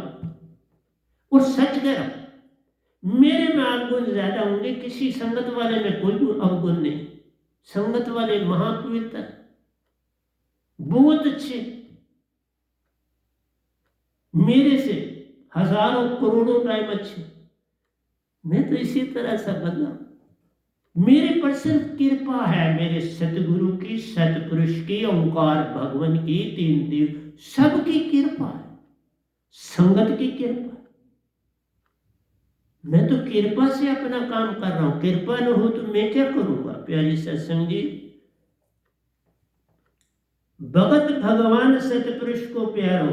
और सच कह रहा हूं, मेरे में अवगुण ज्यादा होंगे, किसी संगत वाले में कोई अवगुण नहीं। संगत वाले महापवित्र, बहुत अच्छे, मेरे से हजारों करोड़ों टाइम अच्छे। मैं तो इसी तरह से बदला। मेरे पर सिर्फ कृपा है, मेरे सतगुरु की, सतपुरुष की, ओंकार भगवान की, 3 देव, सबकी कृपा है, संगत की कृपा। मैं तो कृपा से अपना काम कर रहा हूं, कृपा न हो तो मैं क्या करूंगा? प्यारी सत्संग जी, भगत भगवान सतपुरुष को प्यारो,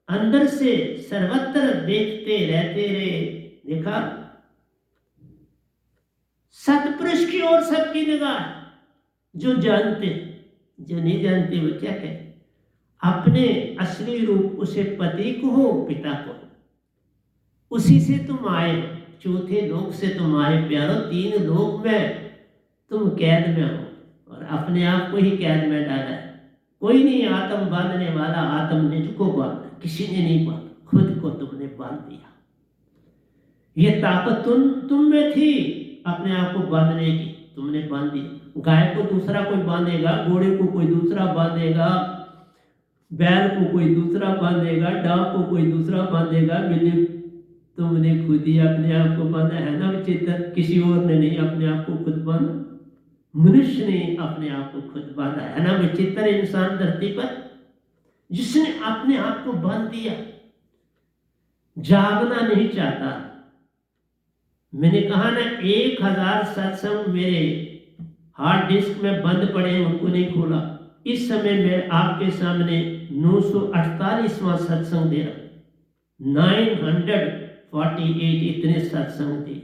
अंदर से सर्वत्र देखते रहते रहे। देखा, सतपुरुष की ओर सबकी निगाह है। जो जानते, जो नहीं जानते वो क्या कहे। अपने असली रूप उसे पति को हो, पिता को, उसी से तुम आए, चौथे लोक से तुम आए प्यारो। तीन लोक में तुम कैद में हो और अपने आप को ही कैद में डाला है। कोई नहीं आत्म बांधने वाला, आत्म निज को बांधा, किसी ने नहीं बांधा, खुद को तुमने बांध दिया। ये ताकत तुम में थी अपने आप को बांधने की, तुमने बांध दिया। गाय को दूसरा कोई बांधेगा, घोड़े को कोई दूसरा बांधेगा, बैल को कोई दूसरा बांधेगा, डाक को कोई दूसरा बांधेगा, बिल्ली तुमने खुद ही अपने आप को बांधा है ना विचित्र। किसी और ने नहीं अपने आप को खुद बांधा, मनुष्य ने अपने आप को खुद बांधा है ना विचित्र इंसान धरती पर, जिसने अपने आप को बांध दिया। जागना नहीं चाहता। मैंने कहा ना 1000 सत्संग मेरे हार्ड डिस्क में बंद पड़े हैं, उनको नहीं खोला। इस समय मैं आपके सामने 948वां सत्संग दे रहा हूं। 948 इतने सत्संग थे।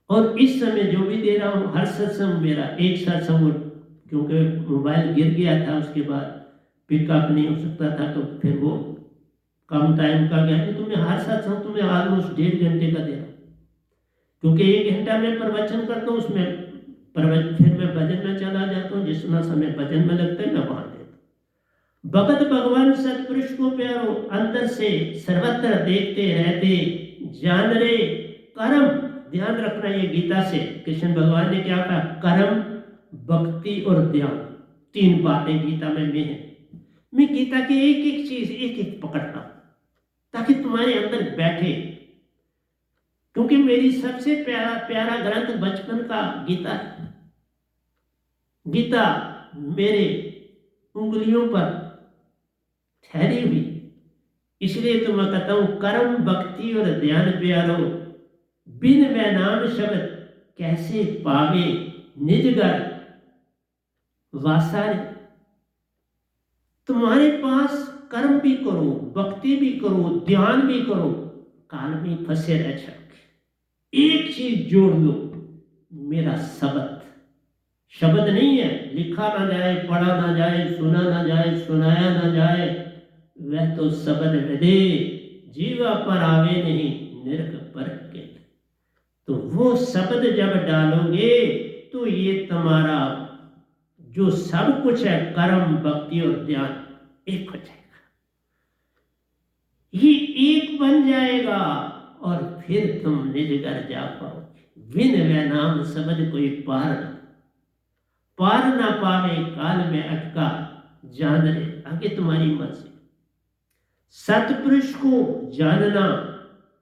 और इस समय जो भी दे रहा हूं, हर सत्संग मेरा एक सत्संग, क्योंकि मोबाइल गिर गया था, उसके बाद पिकअप नहीं हो सकता था, तो फिर वो कम टाइम का गया। तो मैं हर सत्संग तुम्हें ऑलमोस्ट 1.5 घंटे का दे रहा हूँ, क्योंकि 1 घंटा मैं प्रवचन करता हूँ, उसमें फिर मैं भजन में चला जाता हूँ। जितना समय भजन में लगता है मैं वहां देता हूँ। भगत भगवान सतपुरुष को प्यारो, अंदर से सर्वत्र देखते रहते, जान रे कर्म। ध्यान रखना, ये गीता से कृष्ण भगवान ने क्या कहा, कर्म, भक्ति और ध्यान, 3 बातें गीता में है। मैं गीता की एक एक चीज एक एक पकड़ता हूं ताकि तुम्हारे अंदर बैठे, क्योंकि मेरी सबसे प्यारा ग्रंथ बचपन का गीता है। गीता मेरे उंगलियों पर ठहरी हुई, इसलिए तो मैं कहता हूं कर्म, भक्ति और ध्यान प्यारो, बिन मै नाम शब्द कैसे पावे निज घर वासारे। तुम्हारे पास कर्म भी करो, भक्ति भी करो, ध्यान भी करो, काल में फंसे रह जाओगे। एक चीज जोड़ लो, मेरा शब्द। शब्द नहीं है, लिखा ना जाए, पढ़ा ना जाए, सुना ना जाए, सुनाया ना जाए, वह तो शब्द विदे जीवा पर आवे नहीं नरक पर के। तो वो शब्द जब डालोगे तो ये तुम्हारा जो सब कुछ है, कर्म, भक्ति और ध्यान, एक हो जाएगा। ये एक बन जाएगा और फिर तुम निज घर जा पाओगे। विन वे नाम शब्द कोई पार ना पावे, काल में अटका जान रे। आगे तुम्हारी मर्जी। सतपुरुष को जानना,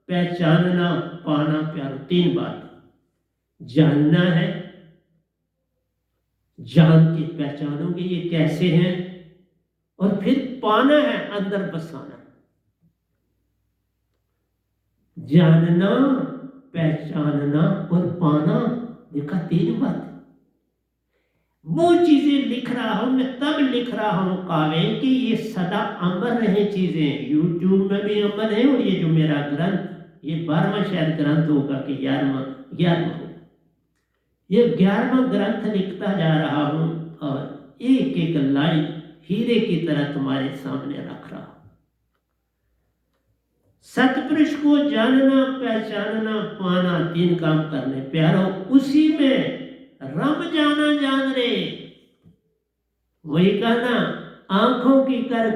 पहचानना, पाना प्यारो, 3 बात। जानना है, जान के पहचानोगे ये कैसे हैं, और फिर पाना है, अंदर बसाना। जानना, पहचानना और पाना, देखा 3 बात। वो चीजें लिख रहा हूं मैं, तब लिख रहा हूं काव्य कि ये सदा अमर रहे चीजें। यूट्यूब में भी अमर है, और ये जो मेरा ग्रंथ, ये 12वां शायद ग्रंथ होगा कि 11वां होगा। ये 11वां ग्रंथ लिखता जा रहा हूं, और एक एक लाइन हीरे की तरह तुम्हारे सामने रख रहा हूं। सतपुरुष को जानना, पहचानना, पाना, 3 काम करने प्यारो, उसी में रम जाना जान रे। वही कहना, आंखों की कर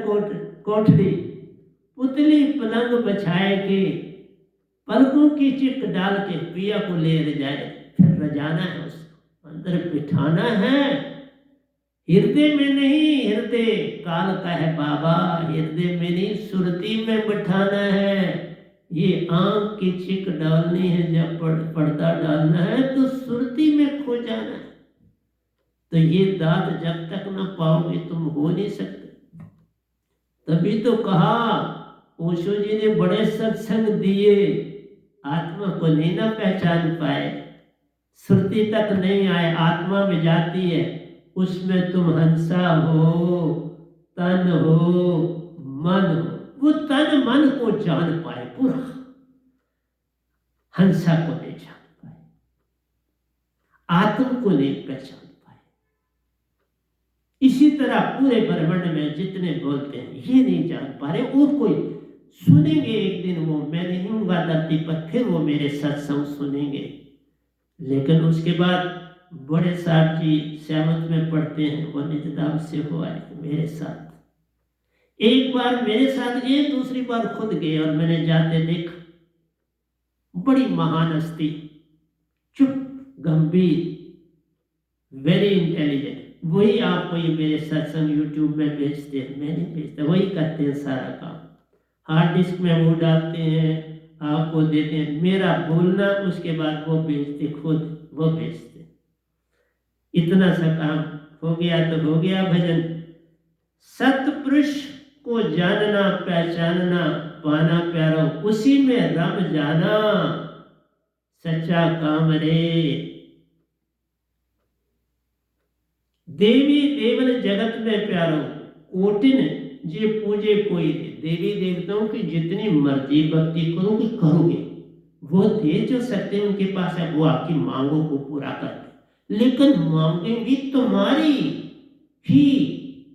कोठड़ी, पुतली पलंग बछाए के, पलकों की चिक डाल के पिया को ले जाए। फिर रजाना है, उसको अंदर बिठाना है, हृदय में नहीं, हृदय काल का है बाबा, हृदय में नहीं, सुरती में बिठाना है। ये आंख की चिक डालनी है, जब पर्दा डालना है तो सुरती में खो जाना है। तो ये दाद जब तक ना पाओगे तुम हो नहीं सकते। तभी तो कहा ओशो जी ने बड़े सत्संग दिए, आत्मा को नहीं ना पहचान पाए, सुरती तक नहीं आए, आत्मा में जाती है, उसमें तुम हंसा हो, तन हो, मन हो। वो तन मन को जान पाए, पूरा हंसा को नहीं जान पाए। आत्म को नहीं पहचान पाए। इसी तरह पूरे ब्रह्मांड में जितने बोलते हैं ये नहीं जान पा रहे, और कोई सुनेंगे एक दिन, वो मैं नहीं हूँगा धरती पर, फिर वो मेरे सत्संग सुनेंगे। लेकिन उसके बाद बड़े साहब जी श्यामत में पढ़ते हैं, वो निजधाम से हो आए मेरे साथ। एक बार मेरे साथ गए, दूसरी बार खुद गए, और मैंने जाते देखा बड़ी महान हस्ती, चुप, गंभीर, वेरी इंटेलिजेंट। वही आपको ये मेरे सत्संग यूट्यूब में भेजते हैं, मैं नहीं भेजता, वही करते हैं सारा काम। हार्ड डिस्क में वो डालते हैं, आपको देते हैं, मेरा बोलना उसके बाद वो भेजते, खुद वो भेजते। इतना सा काम हो गया तो हो गया भजन। सतपुरुष को जानना पहचानना पाना प्यारो, उसी में रम जाना सच्चा काम रे। देवी देवन जगत में प्यारो, कोटिन जे पूजे कोई दे। देवी देवताओं की जितनी मर्जी भक्ति करोगे करोगे, वो दे जो सकते हैं उनके पास है, वो आपकी मांगों को पूरा कर दे। लेकिन मांगेंगी तुम्हारी ही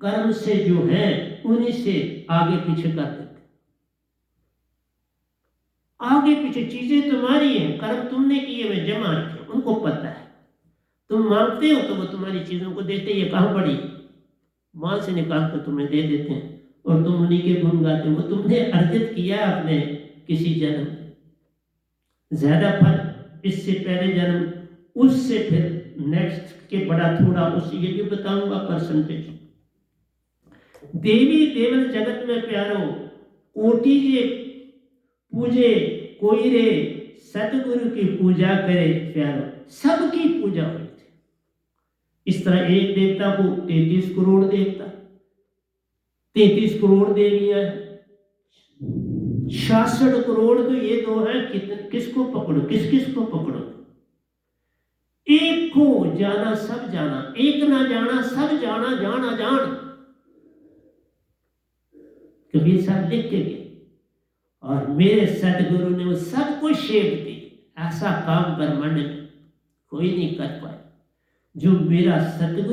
कर्म से जो है, उन्हीं से आगे पीछे कर देते। आगे पीछे चीजें तुम्हारी हैं, कर्म तुमने किए हुए जमा रखे, उनको पता है। तुम मांगते हो तो वो तुम्हारी चीजों को देते, ये कहाँ पड़ी, वहां से निकाल कर तुम्हें दे देते हैं, और तुम उन्हीं के गुण गाते हो। वो तुमने अर्जित किया अपने किसी जन्म, ज्यादा फल इससे पहले जन्म, उससे फिर नेक्स्ट के बड़ा थोड़ा, उससे ये भी बताऊंगा परसेंटेज। देवी देवन जगत में प्यारो, कोटि जे पूजे कोई रे। सतगुरु की पूजा करे प्यारो, सबकी पूजा हुई थी। इस तरह एक देवता को 33 करोड़ देवता, 33 करोड़ देवियां, 66 करोड़ तो ये दो हैं, किसको पकड़ो, किस किस को पकड़ो। एक को जाना सब जाना, एक ना जाना सब जाना, जाना जान। कबीर साहब लिख के गए, और मेरे सदगुरु ने वो सबको शेप दी। ऐसा काम ब्रह्मांड में कोई नहीं कर पाया जो मेरा सतगुरु